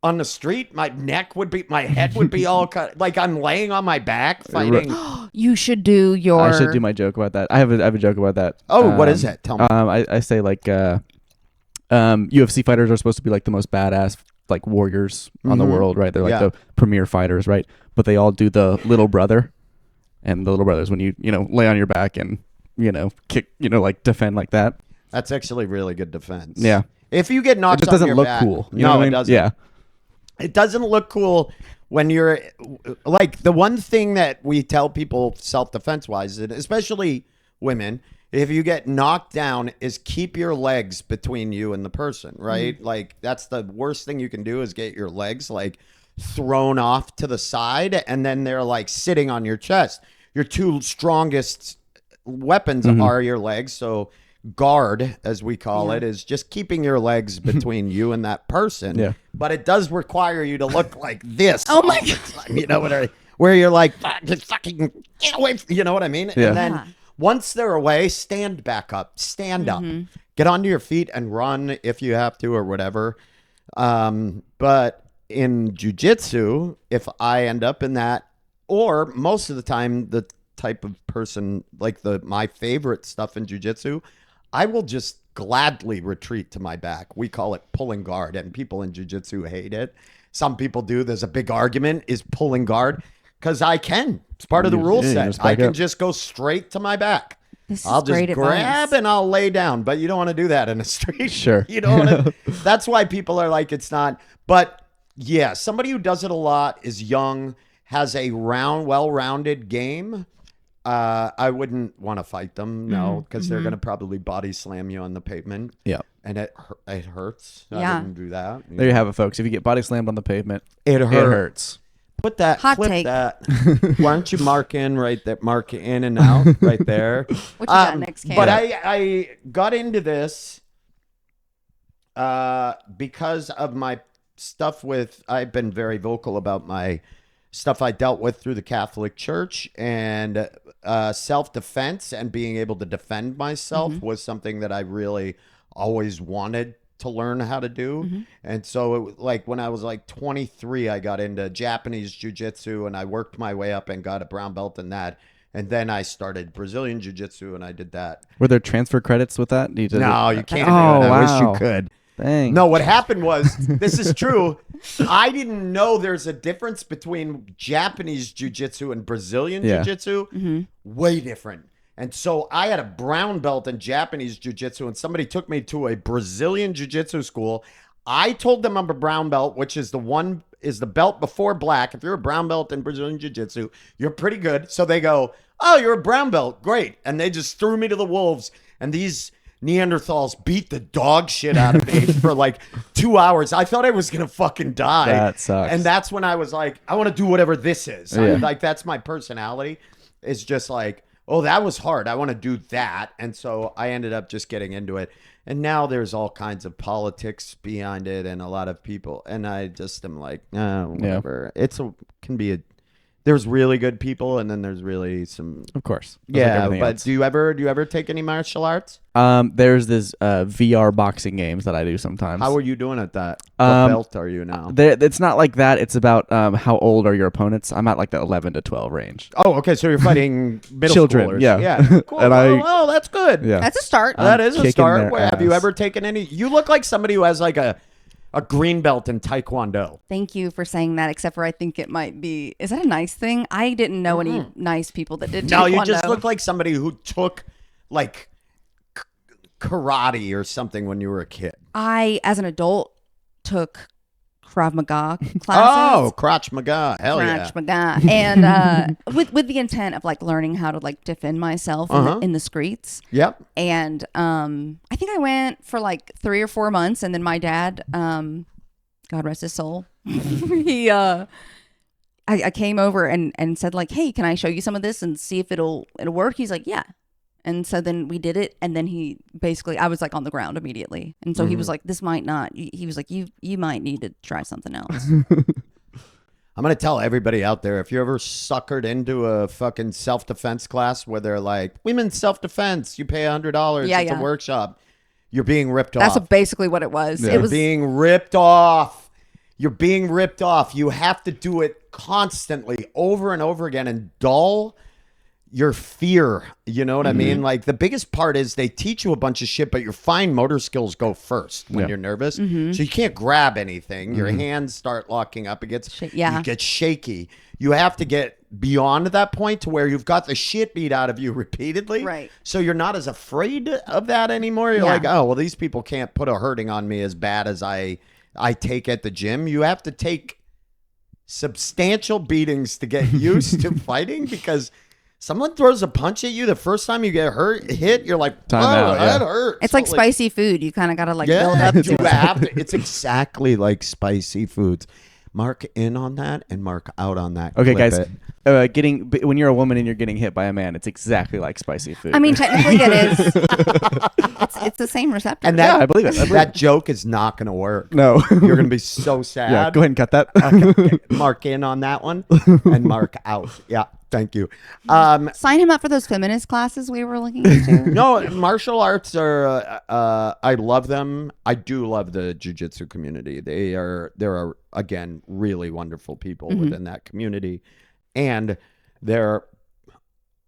on the street. My head would be all cut. Like I'm laying on my back fighting. You should do your. I should do my joke about that. I have a joke about that. Oh, what is that? Tell me. I say like UFC fighters are supposed to be like the most badass like warriors on the world, right? They're like the premier fighters, right? But they all do the little brother, and the little brother is when you lay on your back and kick, like defend like that. That's actually really good defense. Yeah. If you get knocked, it just doesn't look back, cool. You know no, what I it mean? doesn't. Yeah. It doesn't look cool when you're like the one thing that we tell people self-defense wise, especially women, if you get knocked down, is keep your legs between you and the person, right? Like that's the worst thing you can do is get your legs like thrown off to the side and then they're like sitting on your chest. Your two strongest weapons are your legs. So guard, as we call it, is just keeping your legs between you and that person. Yeah. But it does require you to look like this. Oh my God. You know what where you're like, just fucking get away. You know what I mean? Yeah. And then once they're away, stand back up, stand up, get onto your feet and run if you have to or whatever. But in jujitsu, if I end up in that, or most of the time, the type of person like my favorite stuff in jujitsu, I will just gladly retreat to my back. We call it pulling guard, and people in jiu-jitsu hate it. Some people do. There's a big argument, is pulling guard, because I can. It's part of the rule set. I can just go straight to my back. I'll just grab and I'll lay down, but you don't want to do that in a street. Sure. You don't want to. That's why people are like, it's not. But yeah, somebody who does it a lot, is young, has a well-rounded game. I wouldn't want to fight them, no, because they're going to probably body slam you on the pavement. Yeah. And it hurts. Yeah. I wouldn't do that. There you have it, folks. If you get body slammed on the pavement, It hurts. Put that, Hot clip take. that. Why don't you mark in right there, mark in and out right there. What you got next, Cam? But I got into this because of my stuff I've been very vocal about my stuff I dealt with through the Catholic Church, and self-defense and being able to defend myself was something that I really always wanted to learn how to do. And so like when I was like 23, I got into Japanese jiu-jitsu and I worked my way up and got a brown belt in that. And then I started Brazilian jiu-jitsu and I did that. Were there transfer credits with that? No, you can't do it. Oh, I wish wow. you could. Dang. No, what happened was, this is true. I didn't know there's a difference between Japanese jiu-jitsu and Brazilian jiu-jitsu. Way different. And so I had a brown belt in Japanese jiu-jitsu, and somebody took me to a Brazilian jiu-jitsu school. I told them I'm a brown belt, which is the belt before black. If you're a brown belt in Brazilian jiu-jitsu, you're pretty good. So they go, oh, you're a brown belt. Great. And they just threw me to the wolves. And these Neanderthals beat the dog shit out of me for like 2 hours. I thought I was going to fucking die. That sucks. And that's when I was like, I want to do whatever this is. Yeah. Like, that's my personality. It's just like, oh, that was hard. I want to do that. And so I ended up just getting into it. And now there's all kinds of politics behind it and a lot of people. And I just am like, oh, whatever. Can be there's really good people, and then there's really some. Of course. Yeah, but else. Do you ever take any martial arts? There's this VR boxing games that I do sometimes. How are you doing at that? What belt are you now? It's not like that. It's about how old are your opponents. I'm at like the 11 to 12 range. Oh, okay. So you're fighting middle children. Schoolers. Yeah. Cool. Oh, that's good. Yeah. That's a start. That is a start. Have you ass. ever taken any? You look like somebody who has like a green belt in Taekwondo. Thank you for saying that, except for I think it might be... Is that a nice thing? I didn't know any nice people that did Taekwondo. No, you just look like somebody who took like karate or something when you were a kid. I, as an adult, took Krav Maga classes. Oh, Krav Maga. Hell yeah. Krav Maga. And with the intent of like learning how to like defend myself in the streets. Yep. And I think I went for like 3 or 4 months, and then my dad, God rest his soul, I came over and said like, hey, can I show you some of this and see if it'll work? He's like, yeah. And so then we did it, and then I was like on the ground immediately. And so he was like, this might not, he was like, you might need to try something else. I'm going to tell everybody out there, if you're ever suckered into a fucking self-defense class where they're like, women's self-defense, you pay $100, it's a workshop, you're being ripped off. That's basically what it was. Yeah. It was being ripped off. You're being ripped off. You have to do it constantly over and over again and dull your fear. You know what I mean? Like the biggest part is they teach you a bunch of shit, but your fine motor skills go first when you're nervous. So you can't grab anything. Your hands start locking up. You get shaky. You have to get beyond that point to where you've got the shit beat out of you repeatedly. Right. So you're not as afraid of that anymore. You're like, oh, well, these people can't put a hurting on me as bad as I take at the gym. You have to take substantial beatings to get used to fighting, because someone throws a punch at you the first time you get hit, you're like, that hurts. It's like spicy food. You kind of got to like build up to it. It's exactly like spicy foods. Mark in on that and mark out on that. Okay, guys. When you're a woman and you're getting hit by a man, it's exactly like spicy food. I mean, technically it is. It's the same receptor. And I believe it. That joke is not going to work. No. You're going to be so sad. Yeah, go ahead and cut that. Okay. Mark in on that one and mark out. Yeah. Thank you. Sign him up for those feminist classes we were looking into. No, martial arts are, I love them. I do love the jiu-jitsu community. There are, again, really wonderful people within that community. And there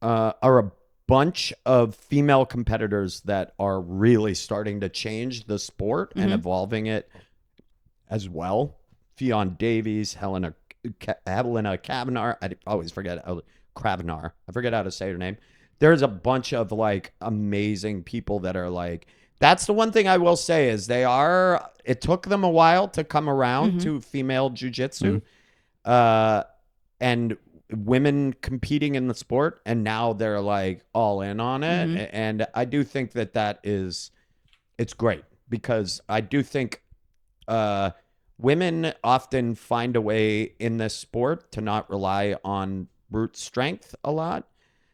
are a bunch of female competitors that are really starting to change the sport and evolving it as well. Fionn Davies, Helena Kavanaugh. I always forget Kravnar. I forget how to say her name. There's a bunch of like amazing people that are like, that's the one thing I will say is it took them a while to come around to female jiu-jitsu and women competing in the sport. And now they're like all in on it. And I do think it's great, because I do think, women often find a way in this sport to not rely on brute strength a lot.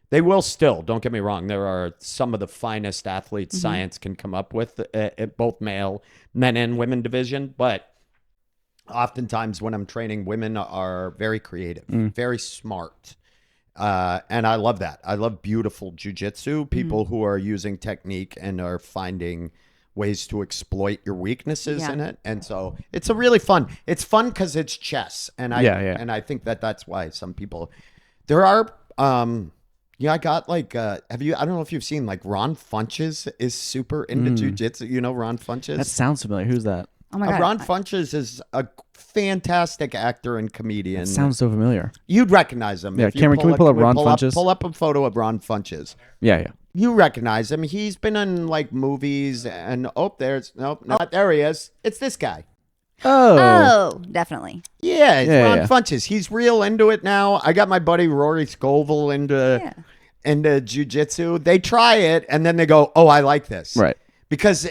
They will still, don't get me wrong, there are some of the finest athletes science can come up with at both men and women division, but oftentimes when I'm training, women are very creative, very smart. And I love that. I love beautiful jiu-jitsu, people who are using technique and are finding ways to exploit your weaknesses in it. And so it's fun because it's chess. And I think that's why some people, there are, I got like, I don't know if you've seen, like Ron Funches is super into jiu-jitsu. You know Ron Funches? That sounds familiar. Who's that? Oh my God. Ron Funches is a fantastic actor and comedian. That sounds so familiar. You'd recognize him. Yeah, Cameron, can we pull up Ron Funches? Pull up a photo of Ron Funches. Yeah. You recognize him. He's been in like movies and there he is. It's this guy. Oh, definitely. Yeah, it's Ron Funches. He's real into it now. I got my buddy Rory Scovel into jiu-jitsu. They try it and then they go, "Oh, I like this." Right. Because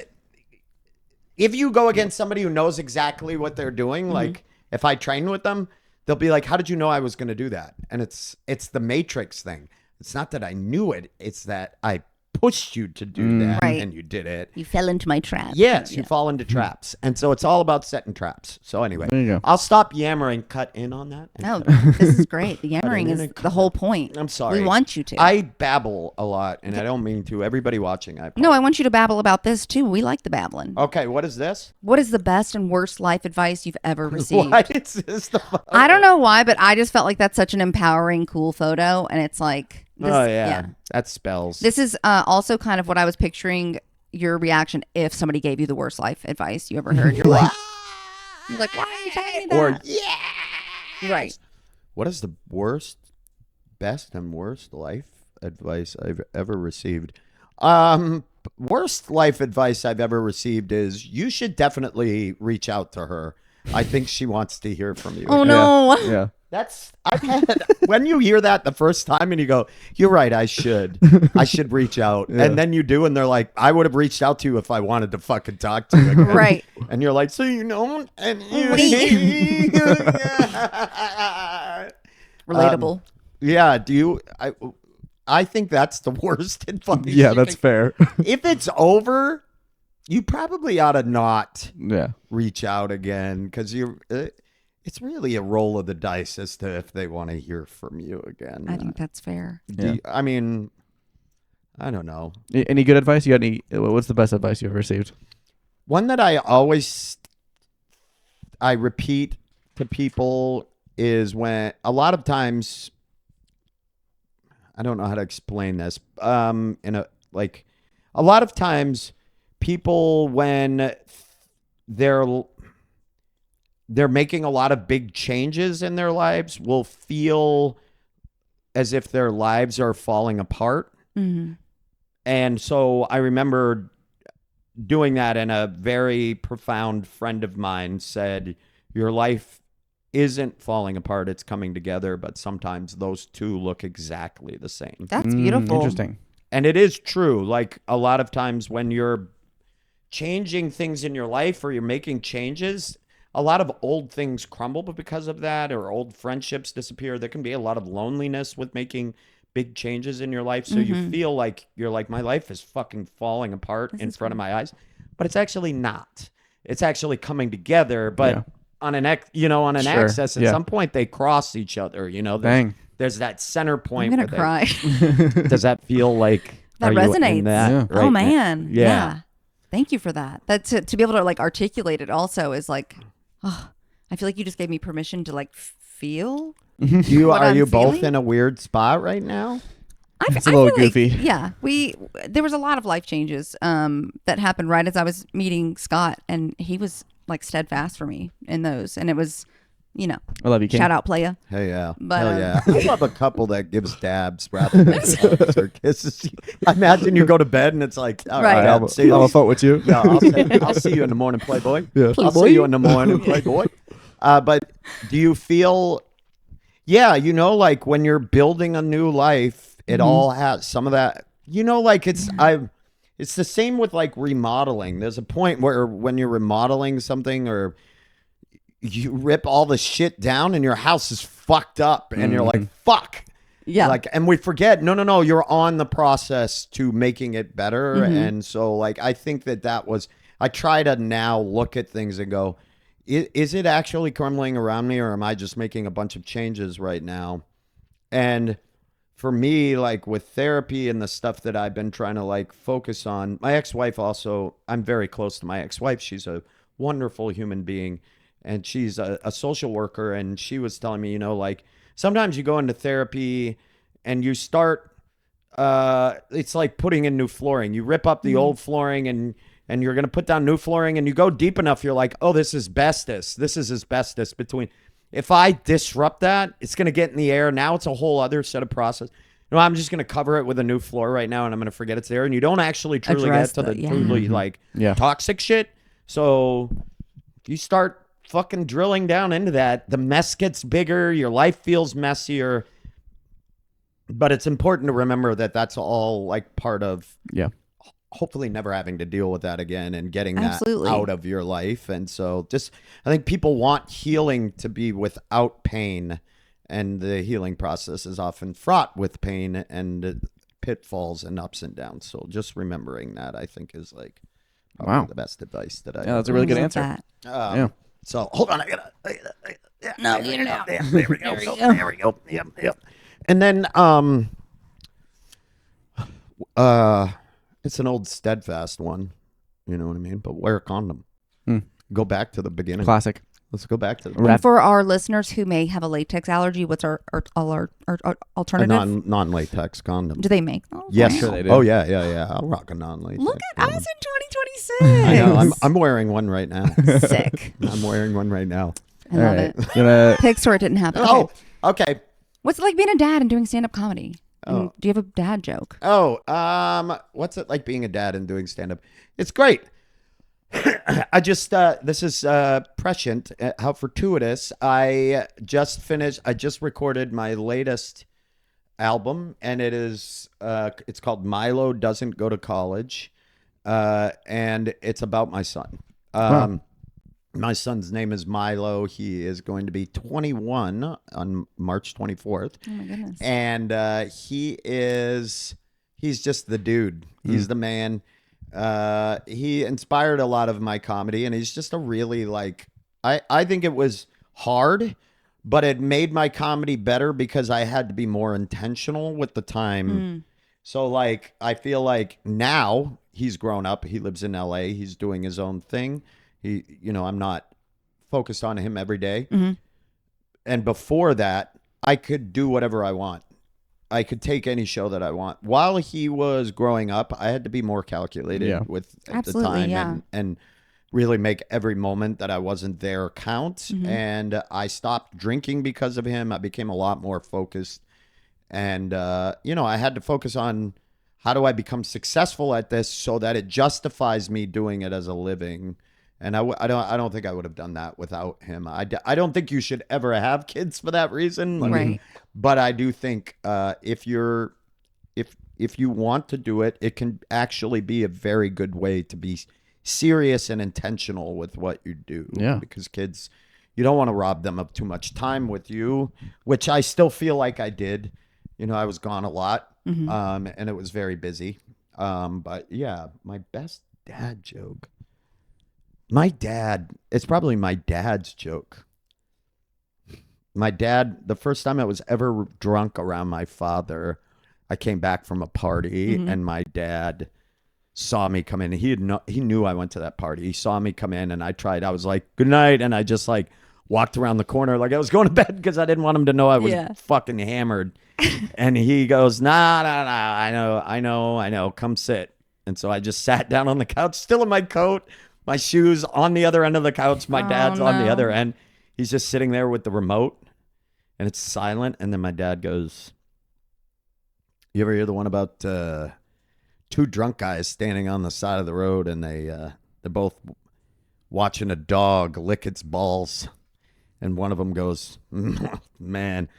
if you go against somebody who knows exactly what they're doing, like if I train with them, they'll be like, "How did you know I was going to do that?" And it's the Matrix thing. It's not that I knew it. It's that I pushed you to do that, Right. and you did it. You fell into my trap. Yes, you fall into traps. And so it's all about setting traps. So anyway, There you go. I'll stop yammering, cut in on that. No, this is great. The yammering is the whole point. I'm sorry. We want you to. I babble a lot, and I don't mean to. Everybody watching, No, I want you to babble about this too. We like the babbling. Okay, what is this? What is the best and worst life advice you've ever received? Why is this the photo? I don't know why, but I just felt like that's such an empowering, cool photo. And it's like, this, Oh, yeah. That spells. This is also kind of what I was picturing your reaction if somebody gave you the worst life advice you ever heard. You're like, why are you telling me that? Or, yeah. Right. What is the best and worst life advice I've ever received? Worst life advice I've ever received is you should definitely reach out to her. I think she wants to hear from you. Oh, no. Yeah. I've had, when you hear that the first time and you go, you're right, I should reach out. Yeah. And then you do, and they're like, I would have reached out to you if I wanted to fucking talk to you again. Right. And you're like, so you know, and Relatable. yeah, I think that's the worst advice. Yeah, you that's can- fair. If it's over, you probably ought to not Yeah. reach out again, because it's really a roll of the dice as to if they want to hear from you again. I think that's fair. I mean, I don't know. Any good advice? You got any? What's the best advice you ever received? One that I repeat to people is when a lot of times, I don't know how to explain this. A lot of times people, when they're making a lot of big changes in their lives, will feel as if their lives are falling apart. Mm-hmm. And so I remember doing that, and a very profound friend of mine said, your life isn't falling apart, it's coming together, but sometimes those two look exactly the same. That's beautiful. Interesting. And it is true. Like, a lot of times when you're changing things in your life or you're making changes, a lot of old things crumble because of that, or old friendships disappear. There can be a lot of loneliness with making big changes in your life. So you feel like you're like, my life is fucking falling apart in front of my eyes, but it's actually not. It's actually coming together. But on an axis, at some point they cross each other. You know, there's that center point. I'm gonna cry. Does that feel like That resonates. That Oh man. Yeah. Thank you for that. That to be able to like articulate it also is like, oh, I feel like you just gave me permission to like feel. Are you both feeling? in a weird spot right now? It's a little feel like- goofy. yeah, there was a lot of life changes that happened right as I was meeting Scott, and he was like steadfast for me in those, and it was, you know, I love you, King. shout out playa. Hey, yeah. But, Hell yeah. I love a couple that gives dabs rather than hugs or kisses. I imagine you go to bed and it's like, all right, Right. I'll see you. I'll vote with you. Yeah, I'll see you in the morning, Playboy. Yeah. I'll see you in the morning, Playboy. But do you feel, like when you're building a new life, it all has some of that, like it's the same with like remodeling. There's a point where when you're remodeling something, or you rip all the shit down and your house is fucked up and you're like, fuck. Yeah. Like, and we forget, no, you're on the process to making it better. And so like, I think I try to now look at things and go, is it actually crumbling around me, or am I just making a bunch of changes right now? And for me, like with therapy and the stuff that I've been trying to like focus on, my ex-wife also, I'm very close to my ex-wife. She's a wonderful human being, and she's a social worker. And she was telling me, like sometimes you go into therapy and you start, it's like putting in new flooring. You rip up the old flooring and you're going to put down new flooring, and you go deep enough, you're like, oh, this is asbestos. This is asbestos between. If I disrupt that, it's going to get in the air. Now it's a whole other set of process. I'm just going to cover it with a new floor right now, and I'm going to forget it's there. And you don't actually truly Address get to the the- truly like toxic shit. So if you start fucking drilling down into that, the mess gets bigger. Your life feels messier. But it's important to remember that that's all like part of hopefully never having to deal with that again and getting Absolutely. that out of your life. And so I think people want healing to be without pain, and the healing process is often fraught with pain. And pitfalls and ups and downs. So just remembering that, I think, is like probably Wow. the best advice that I. Yeah, that's a really good Love answer. that. Yeah. So hold on, I gotta. No, get it out. There we go. There we go. Yep. And then it's an old steadfast one. You know what I mean? But wear a condom. Go back to the beginning. Classic. Let's go back to the And for our listeners who may have a latex allergy, what's our alternative? non-latex condom. Do they make those? Yes, Wow. Sure they do. Oh yeah. I'll rock a non-latex. Look at condom. us in 2026. I know. I'm wearing one right now. Sick. I'm wearing one right now. I love it. Pics where it didn't happen. Oh, okay. What's it like being a dad and doing stand-up comedy? And do you have a dad joke? What's it like being a dad and doing stand-up? It's great. I just this is prescient. How fortuitous! I just recorded my latest album, and it's called Milo Doesn't Go to College, and it's about my son. My son's name is Milo. He is going to be 21 on March 24th. Oh my goodness! And he's just the dude. He's the man. He inspired a lot of my comedy, and he's just a really I think it was hard, but it made my comedy better because I had to be more intentional with the time. So I feel like now he's grown up. He lives in LA. He's doing his own thing. I'm not focused on him every day. And before that, I could do whatever I want. I could take any show that I want. While he was growing up, I had to be more calculated with at the time and really make every moment that I wasn't there count. And I stopped drinking because of him. I became a lot more focused. And, I had to focus on how do I become successful at this so that it justifies me doing it as a living. And I don't think I would have done that without him. I don't think you should ever have kids for that reason. Right. But I do think if you want to do it, it can actually be a very good way to be serious and intentional with what you do. Yeah. Because kids, you don't want to rob them of too much time with you, which I still feel like I did. I was gone a lot, and it was very busy. But yeah, my best dad joke. It's probably my dad's joke. My dad, the first time I was ever drunk around my father, I came back from a party and my dad saw me come in. He knew I went to that party. He saw me come in and I was like, good night. And I just walked around the corner like I was going to bed because I didn't want him to know I was fucking hammered. And he goes, nah, I know. Come sit. And so I just sat down on the couch, still in my coat, my shoes on the other end of the couch. My dad's on the other end. He's just sitting there with the remote. And it's silent, and then my dad goes, you ever hear the one about two drunk guys standing on the side of the road, and they're both watching a dog lick its balls, and one of them goes, man,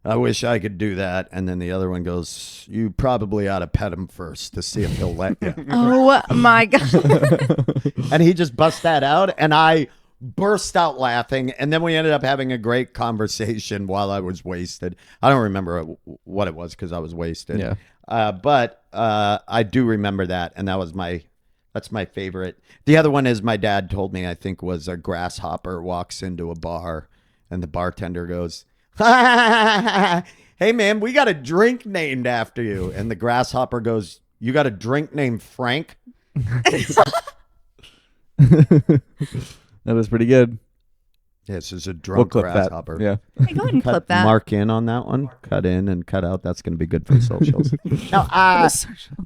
I wish I could do that, and then the other one goes, you probably ought to pet him first to see if he'll let you. Oh my God. And he just busts that out, and I burst out laughing, and then we ended up having a great conversation while I was wasted. I don't remember what it was because I was wasted. Yeah. But I do remember that, and that's my favorite. The other one is my dad told me, I think, was a grasshopper walks into a bar, and the bartender goes, hey man, we got a drink named after you. And the grasshopper goes, you got a drink named Frank? That was pretty good. This is a drunk grasshopper. That. Yeah. Hey, go ahead and clip that. Mark in on that one. Cut in and cut out. That's going to be good for socials. Now,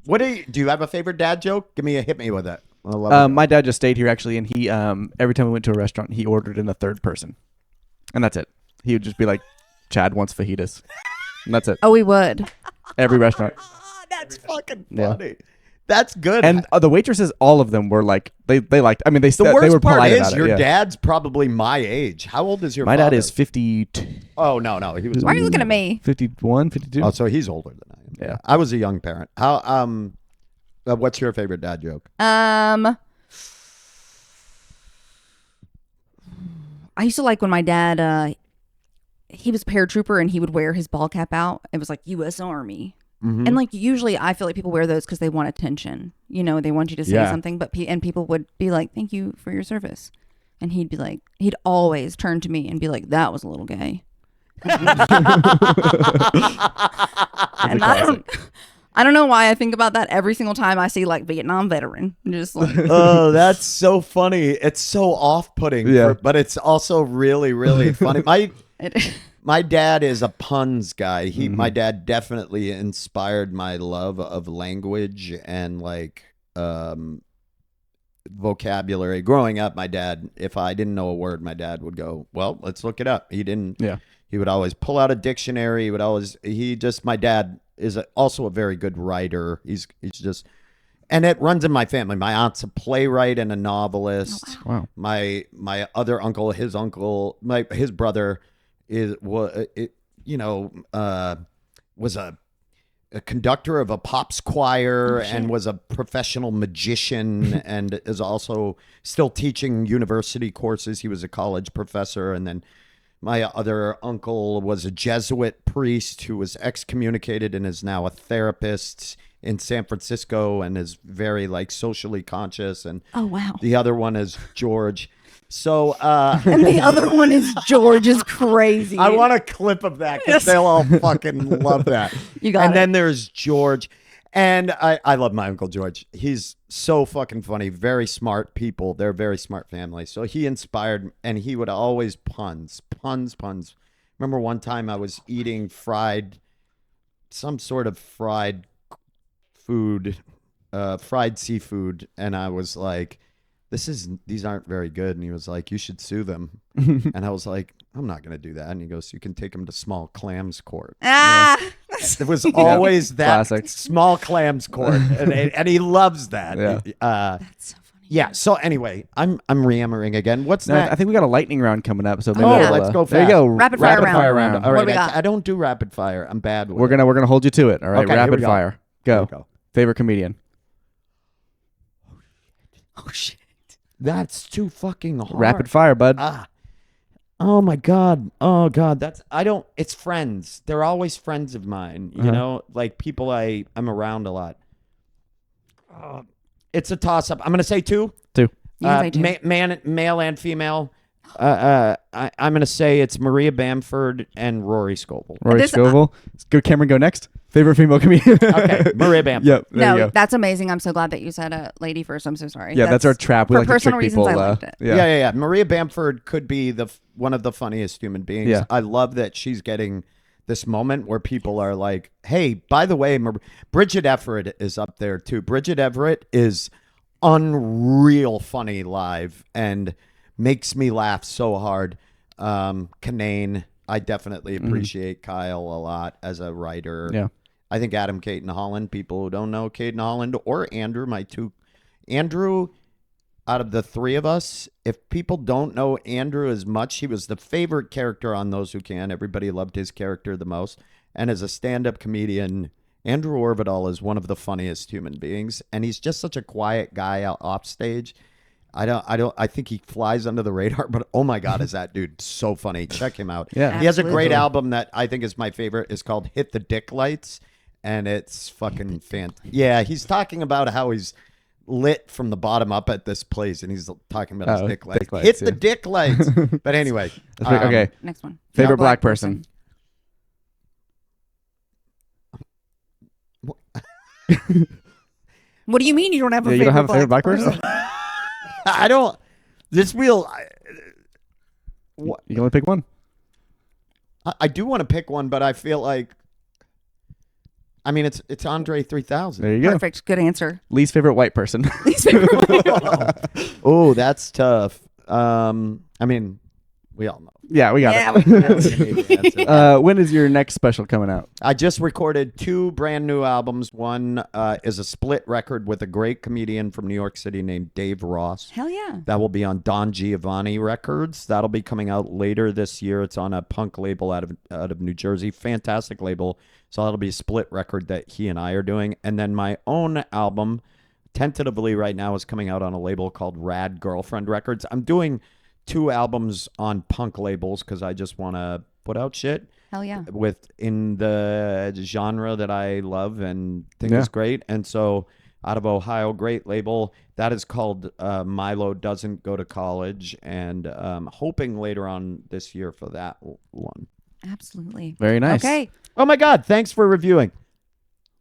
what do you have a favorite dad joke? Hit me with it. I love it. My dad just stayed here actually, and he every time we went to a restaurant, he ordered in the third person, and that's it. He would just be like, "Chad wants fajitas," and that's it. Oh, we would. Every restaurant. That's fucking funny. Yeah. That's good. And the waitresses, all of them were like, they liked. I mean, they the worst they were part polite is about it. your Yeah. dad's probably my age. How old is your My father? dad is 52. Oh no, he was. Why are you looking at me? 51, 52. Oh, so he's older than I am. Yeah. I was a young parent. How what's your favorite dad joke? I used to like when my dad he was a paratrooper and he would wear his ball cap out. It was like U.S. Army. And like usually I feel like people wear those because they want attention. You know, they want you to say something, but people would be like, "Thank you for your service," and he'd be like, he'd always turn to me and be like, "That was a little gay." And I don't know why I think about that every single time I see like Vietnam veteran. Just like, oh, that's so funny. It's so off-putting, but it's also really, really funny. My dad is a puns guy. My dad definitely inspired my love of language and like vocabulary. Growing up, my dad, if I didn't know a word, my dad would go, "Well, let's look it up." He didn't. Yeah. He would always pull out a dictionary. My dad is also a very good writer. He's just, and it runs in my family. My aunt's a playwright and a novelist. Oh, wow. My other uncle, his brother was a conductor of a pops choir and was a professional magician and is also still teaching university courses. He was a college professor. And then my other uncle was a Jesuit priest who was excommunicated and is now a therapist in San Francisco and is very like socially conscious. And oh wow, the other one is George. So and the other one is George is crazy. I want a clip of that because they'll all fucking love that. You got it. And then there's George. And I love my Uncle George. He's so fucking funny. Very smart people. They're a very smart family. So he inspired, and he would always puns. Remember one time I was eating some sort of fried food, fried seafood, and I was like, these aren't very good. And he was like, "You should sue them." And I was like, "I'm not going to do that." And he goes, "You can take them to small clams court." It was always that classic. Small clams court. And he loves that. Yeah. That's so funny. Yeah. So anyway, I'm yammering again. What's that? I think we got a lightning round coming up. So maybe let's go fast. There you go. Rapid fire round. All What right. do we got? I don't do rapid fire. I'm bad with We're gonna hold you to it. All right. Okay, here we rapid go. fire. Go. Favorite comedian. Oh shit. That's too fucking hard. Rapid fire, bud. Oh my God. Oh God. It's friends. They're always friends of mine. You know, like people I'm around a lot. It's a toss up. I'm going to say two. You can say two. Male and female. I'm going to say it's Maria Bamford and Rory Scovel. Rory Scovel. Go Cameron. Go next. Favorite female comedian. Okay, Maria Bamford. Yep. There you go. That's amazing. I'm so glad that you said a lady first. I'm so sorry. Yeah, that's our trap. We for like to personal trick reasons, people. I liked it. Yeah. Maria Bamford could be one of the funniest human beings. Yeah. I love that she's getting this moment where people are like, "Hey, by the way, Bridget Everett is up there too." Bridget Everett is unreal funny live and makes me laugh so hard. Kanane, I definitely appreciate Kyle a lot as a writer. Yeah. I think Adam Caton Holland, people who don't know Caton Holland, or Andrew, Andrew, out of the three of us, if people don't know Andrew as much, he was the favorite character on Those Who Can. Everybody loved his character the most. And as a stand-up comedian, Andrew Orvidal is one of the funniest human beings. And he's just such a quiet guy off stage. I think he flies under the radar, but oh my God, is that dude so funny. Check him out. Yeah. He has a great album that I think is my favorite. It's called Hit the Dick Lights. And it's fucking fantastic. Yeah, he's talking about how he's lit from the bottom up at this place, and he's talking about his dick lights. Hit the dick lights. But anyway. Okay. Next one. Favorite black person. What do you mean you don't have a You favorite don't have a favorite black person? I don't. This wheel. You can only pick one. I do want to pick one, but I feel like. I mean, it's Andre 3000. There you go. Perfect. Good answer. Least favorite white person. Least favorite white. Oh, that's tough. I mean, we all know. Yeah, we got it. When is your next special coming out? I just recorded 2 brand new albums. One is a split record with a great comedian from New York City named Dave Ross. Hell yeah. That will be on Don Giovanni Records. That'll be coming out later this year. It's on a punk label out of New Jersey. Fantastic label. So that'll be a split record that he and I are doing. And then my own album, tentatively right now, is coming out on a label called Rad Girlfriend Records. I'm doing 2 albums on punk labels because I just want to put out shit Hell yeah. in the genre that I love and think is great. And so out of Ohio, great label. That is called Milo Doesn't Go to College, and hoping later on this year for that one. Absolutely. Very nice. Okay. Oh my God! Thanks for reviewing.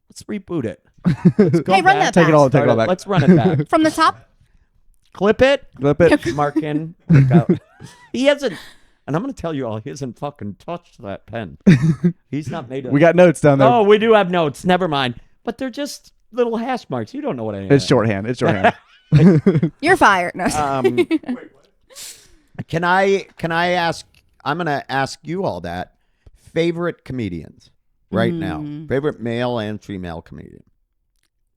Let's reboot it. Let's go Hey, run back. that back. Take it all back. Let's run it back. From the top. Clip it. Flip it. Mark in. Look out. He hasn't. And I'm going to tell you all, he hasn't fucking touched that pen. He's not made it. We got notes down there. Oh, we do have notes. Never mind. But they're just little hash marks. You don't know what I am. It's shorthand. It's shorthand. You're fired. No. Can I ask? I'm going to ask you all that. Favorite comedians right now. Favorite male and female comedian.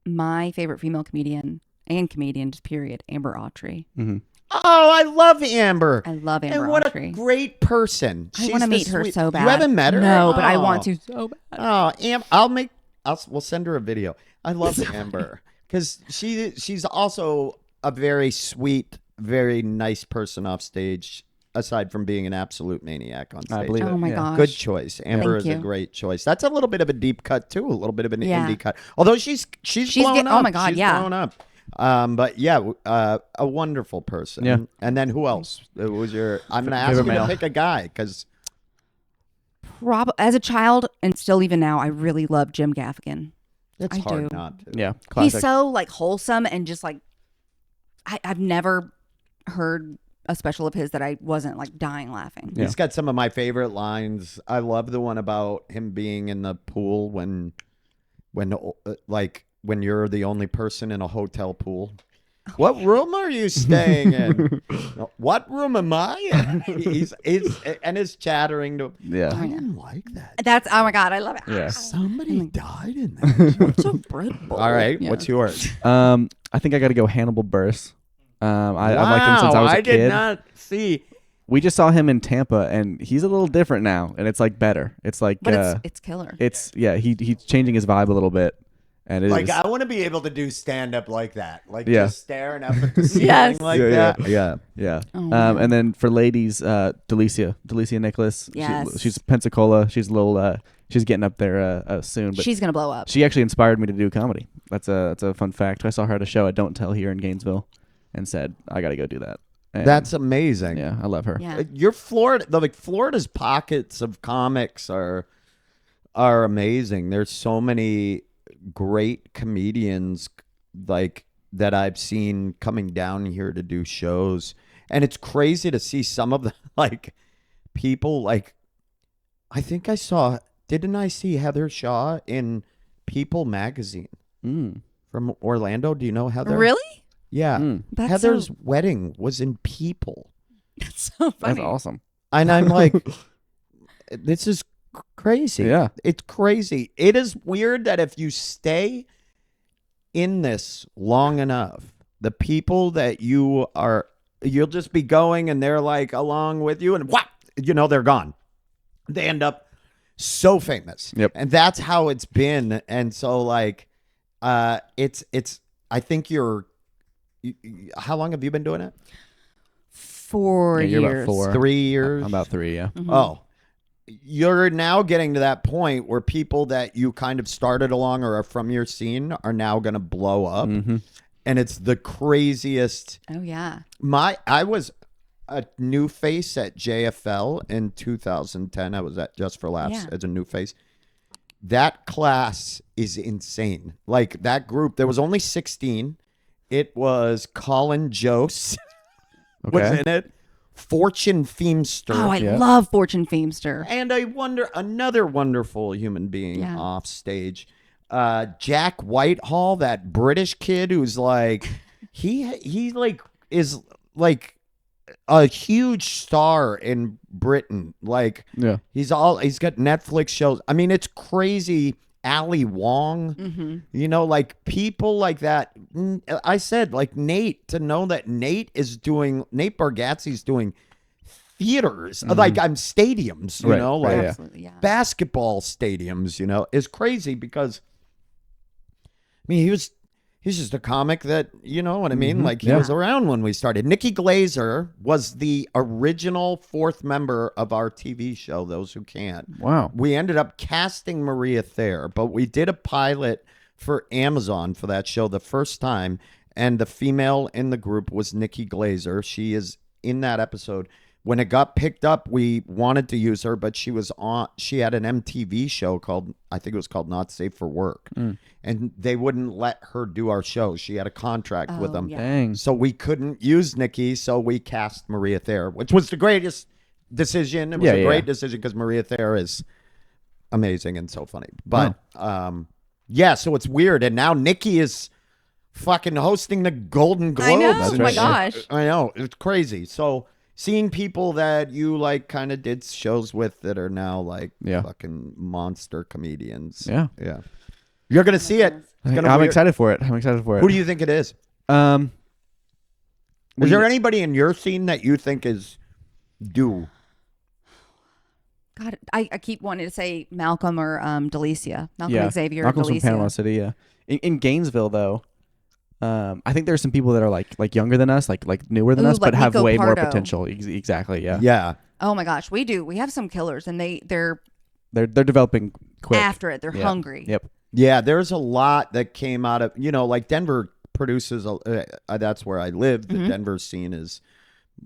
My favorite female comedian and comedian, just period, Amber Autry. Mm-hmm. Oh, I love Amber. I love Amber And what Autry. a great person. I want to meet her so bad. You haven't met her? No, but I Oh. want to so bad. Oh, we'll send her a video. I love Amber because she's also a very sweet, very nice person off stage. Aside from being an absolute maniac on stage. I believe it. Oh my Yeah. gosh. Good choice. Amber Thank is a you. great choice. That's a little bit of a deep cut too, a little bit of an Yeah. indie cut. Although she's blown up. Oh my God, she's yeah. blown up. But yeah, a wonderful person. Yeah. And then who else? It was your. I'm gonna ask Favorite you male. to pick a guy because As a child and still even now, I really love Jim Gaffigan. it's I hard do. not to. Yeah. Classic. He's so like wholesome and just like I've never heard a special of his that I wasn't like dying laughing. Yeah. He's got some of my favorite lines. I love the one about him being in the pool when you're the only person in a hotel pool. What room are you staying in? What room am I in? He's chattering to. Yeah. I didn't like that. That's oh my God, I love it. Yeah. Somebody died in that. So brutal. All right, Yeah. what's yours? I think I got to go Hannibal Buress. I've liked him since I was a kid. did not see. We just saw him in Tampa, and he's a little different now, and it's like better. It's like But it's killer. he's changing his vibe a little bit, and it Like is. I want to be able to do stand up like that, like Yeah. just staring up at the ceiling Yes. like Yeah, that. Yeah. Yeah. Oh, man. And then for ladies, Delicia Nicholas. Yes. She's Pensacola. She's a little. She's getting up there soon, but She's gonna blow up. she actually inspired me to do comedy. That's a fun fact. I saw her at a show at Don't Tell here in Gainesville, and said I got to go do that. And That's amazing. yeah, I love her. Yeah. You're Florida. Florida's pockets of comics are amazing. There's so many great comedians like that I've seen coming down here to do shows, and it's crazy to see some of the like people. Like I think I saw. Didn't I see Heather Shaw in People magazine from Orlando? Do you know Heather? Really? Yeah. That's Heather's so, wedding was in People. that's so funny. That's awesome. And I'm like, this is crazy. Yeah. It's crazy. It is weird that if you stay in this long enough, the people that you'll just be going and they're like along with you and what? They're gone. They end up so famous. Yep. And that's how it's been. And so like, it's, I think how long have you been doing it? 4 Yeah, you're about years. 4. 3 years? I'm about 3. Yeah. Mhm. Oh, you're now getting to that point where people that you kind of started along or are from your scene are now going to blow up. Mm-hmm. And it's the craziest. Oh yeah. I was a new face at JFL in 2010. I was at Just for Laughs Yeah. as a new face. That class is insane. Like that group, there was only 16. It was Colin Jost was Okay. in it. Fortune Feemster. Oh, I Yeah. love Fortune Feemster. And another wonderful human being Yeah. off stage. Jack Whitehall, that British kid who's like, he like is like a huge star in Britain. Like Yeah. he's got Netflix shows. I mean, it's crazy. Ali Wong, like people like that. I said like Nate, to know that Nate Bargatze's doing theaters, like I'm stadiums, Right, like right, yeah. Absolutely, yeah. basketball stadiums, is crazy because I mean He's just a comic that, you know what I mean? Mhm. Like, he Yeah. was around when we started. Nikki Glazer was the original 4th member of our TV show, Those Who Can't. Wow. We ended up casting Maria Thayer, but we did a pilot for Amazon for that show the first time, and the female in the group was Nikki Glazer. She is in that episode. When it got picked up, we wanted to use her, but she had an MTV show called, I think it was called Not Safe for Work. And they wouldn't let her do our show. She had a contract with them. yeah. Dang. So we couldn't use Nikki, so we cast Maria Thayer, which was the greatest decision. It was a great decision because Maria Thayer is amazing and so funny. But yeah, so it's weird. And now Nikki is fucking hosting the Golden Globes. I know. That's Oh my right. gosh. I know. It's crazy. So seeing people that you like kind of did shows with that are now like fucking monster comedians. Yeah. Yeah. You're going to see it. It's gonna I'm weird. excited for it. I'm excited for it. Who do you think it is? Is Is there anybody in your scene that you think is due? God, I keep wanting to say Malcolm or Delicia. Malcolm Yeah. Xavier Malcolm's or from Delicia. Panama City, yeah. In Gainesville, though, I think there's some people that are like younger than us, like newer than Ooh, us, but like have Nico way more Pardo. potential. Exactly, yeah. Yeah. Oh my gosh, we do. We have some killers, and they're They're developing quick. after it. They're Yeah. hungry. Yep. Yeah, there's a lot that came out of, you know, like Denver produces, that's where I live. The Denver scene is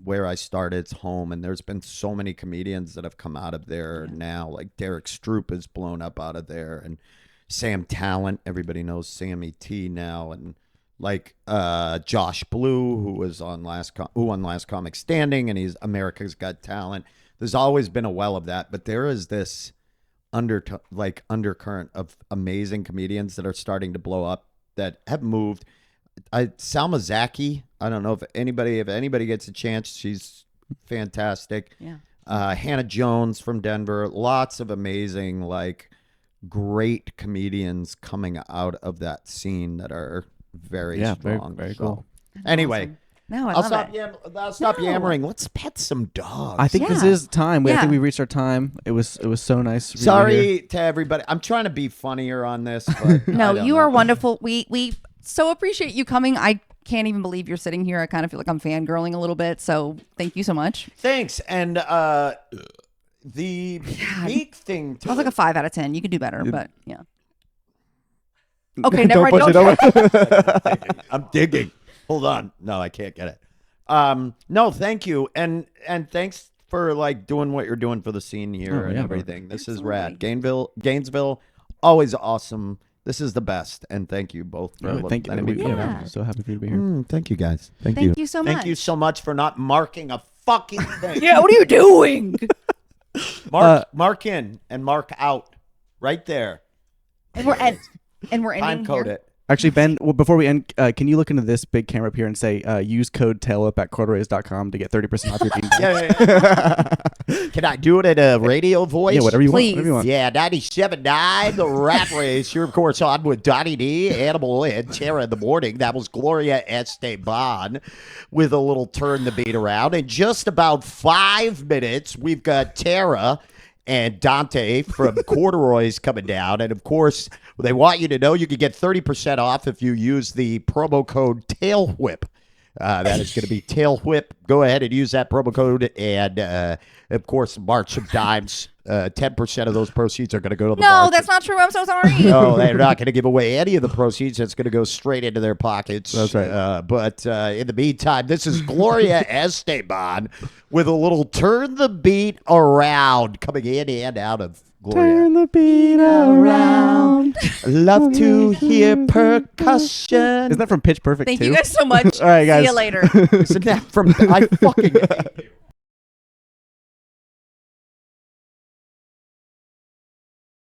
where I started. It's home. And there's been so many comedians that have come out of there now. Like Derek Stroop is blown up out of there. And Sam Talent, everybody knows Sammy T now. And like Josh Blue, who was on Last Comic Standing, and he's America's Got Talent. There's always been a well of that. But there is this undercurrent of amazing comedians that are starting to blow up that have moved. Salma Zaki, I don't know if anybody gets a chance, she's fantastic. Yeah. Hannah Jones from Denver, lots of amazing, like, great comedians coming out of that scene that are very strong. Very So, cool. anyway, Awesome. No, I I'll love stop, it. I'll stop No. yammering. Let's pet some dogs. I think this Yeah. is time. I Yeah. think we reached our time. It was so nice. to be here. Sorry to everybody. I'm trying to be funnier on this, but No, I don't you know. are wonderful. We so appreciate you coming. I can't even believe you're sitting here. I kind of feel like I'm fangirling a little bit. So thank you so much. Thanks. And the big thing I was like a 5 out of 10. You could do better, but yeah. Okay, Don't never mind. push it over. I'm digging. Hold on. No, I can't get it. No, thank you. And thanks for like doing what you're doing for the scene here and yeah, everything. This is Absolutely. rad. Gainesville, always awesome. This is the best. And thank you both for Thank you. letting me come Yeah. out. So happy for you to be here. Thank you guys. Thank Thank you so much. Thank you so much for not marking a fucking thing. Yeah, what are you doing? Mark in and mark out right there. and we're ending Time code here. it. Actually, Ben, before we end, can you look into this big camera up here and say, use code TAILUP at corduroys.com to get 30% off your jeans? Yeah. Can I do it at a radio voice? Yeah, whatever you Please. want. Whatever you want. Yeah, 97.9, the Rat Race. You're, of course, on with Donnie D, Animal, and Tara in the morning. That was Gloria Esteban with a little turn the beat around. In just about 5 minutes, we've got Tara and Dante from Corduroys coming down. And, of course, they want you to know you can get 30% off if you use the promo code TAILWHIP. That is going to be TAILWHIP. Go ahead and use that promo code. And, of course, March of Dimes. 10% of those proceeds are going to go to the No, March that's not true. I'm so sorry. No, they're not going to give away any of the proceeds. It's going to go straight into their pockets. That's right. But in the meantime, this is Gloria Esteban with a little turn the beat around coming in and out of Gloria. Turn the beat around. Love to hear percussion. Isn't that from Pitch Perfect Thank too? you guys so much. All right, guys. See you later. Isn't that from I fucking hate you.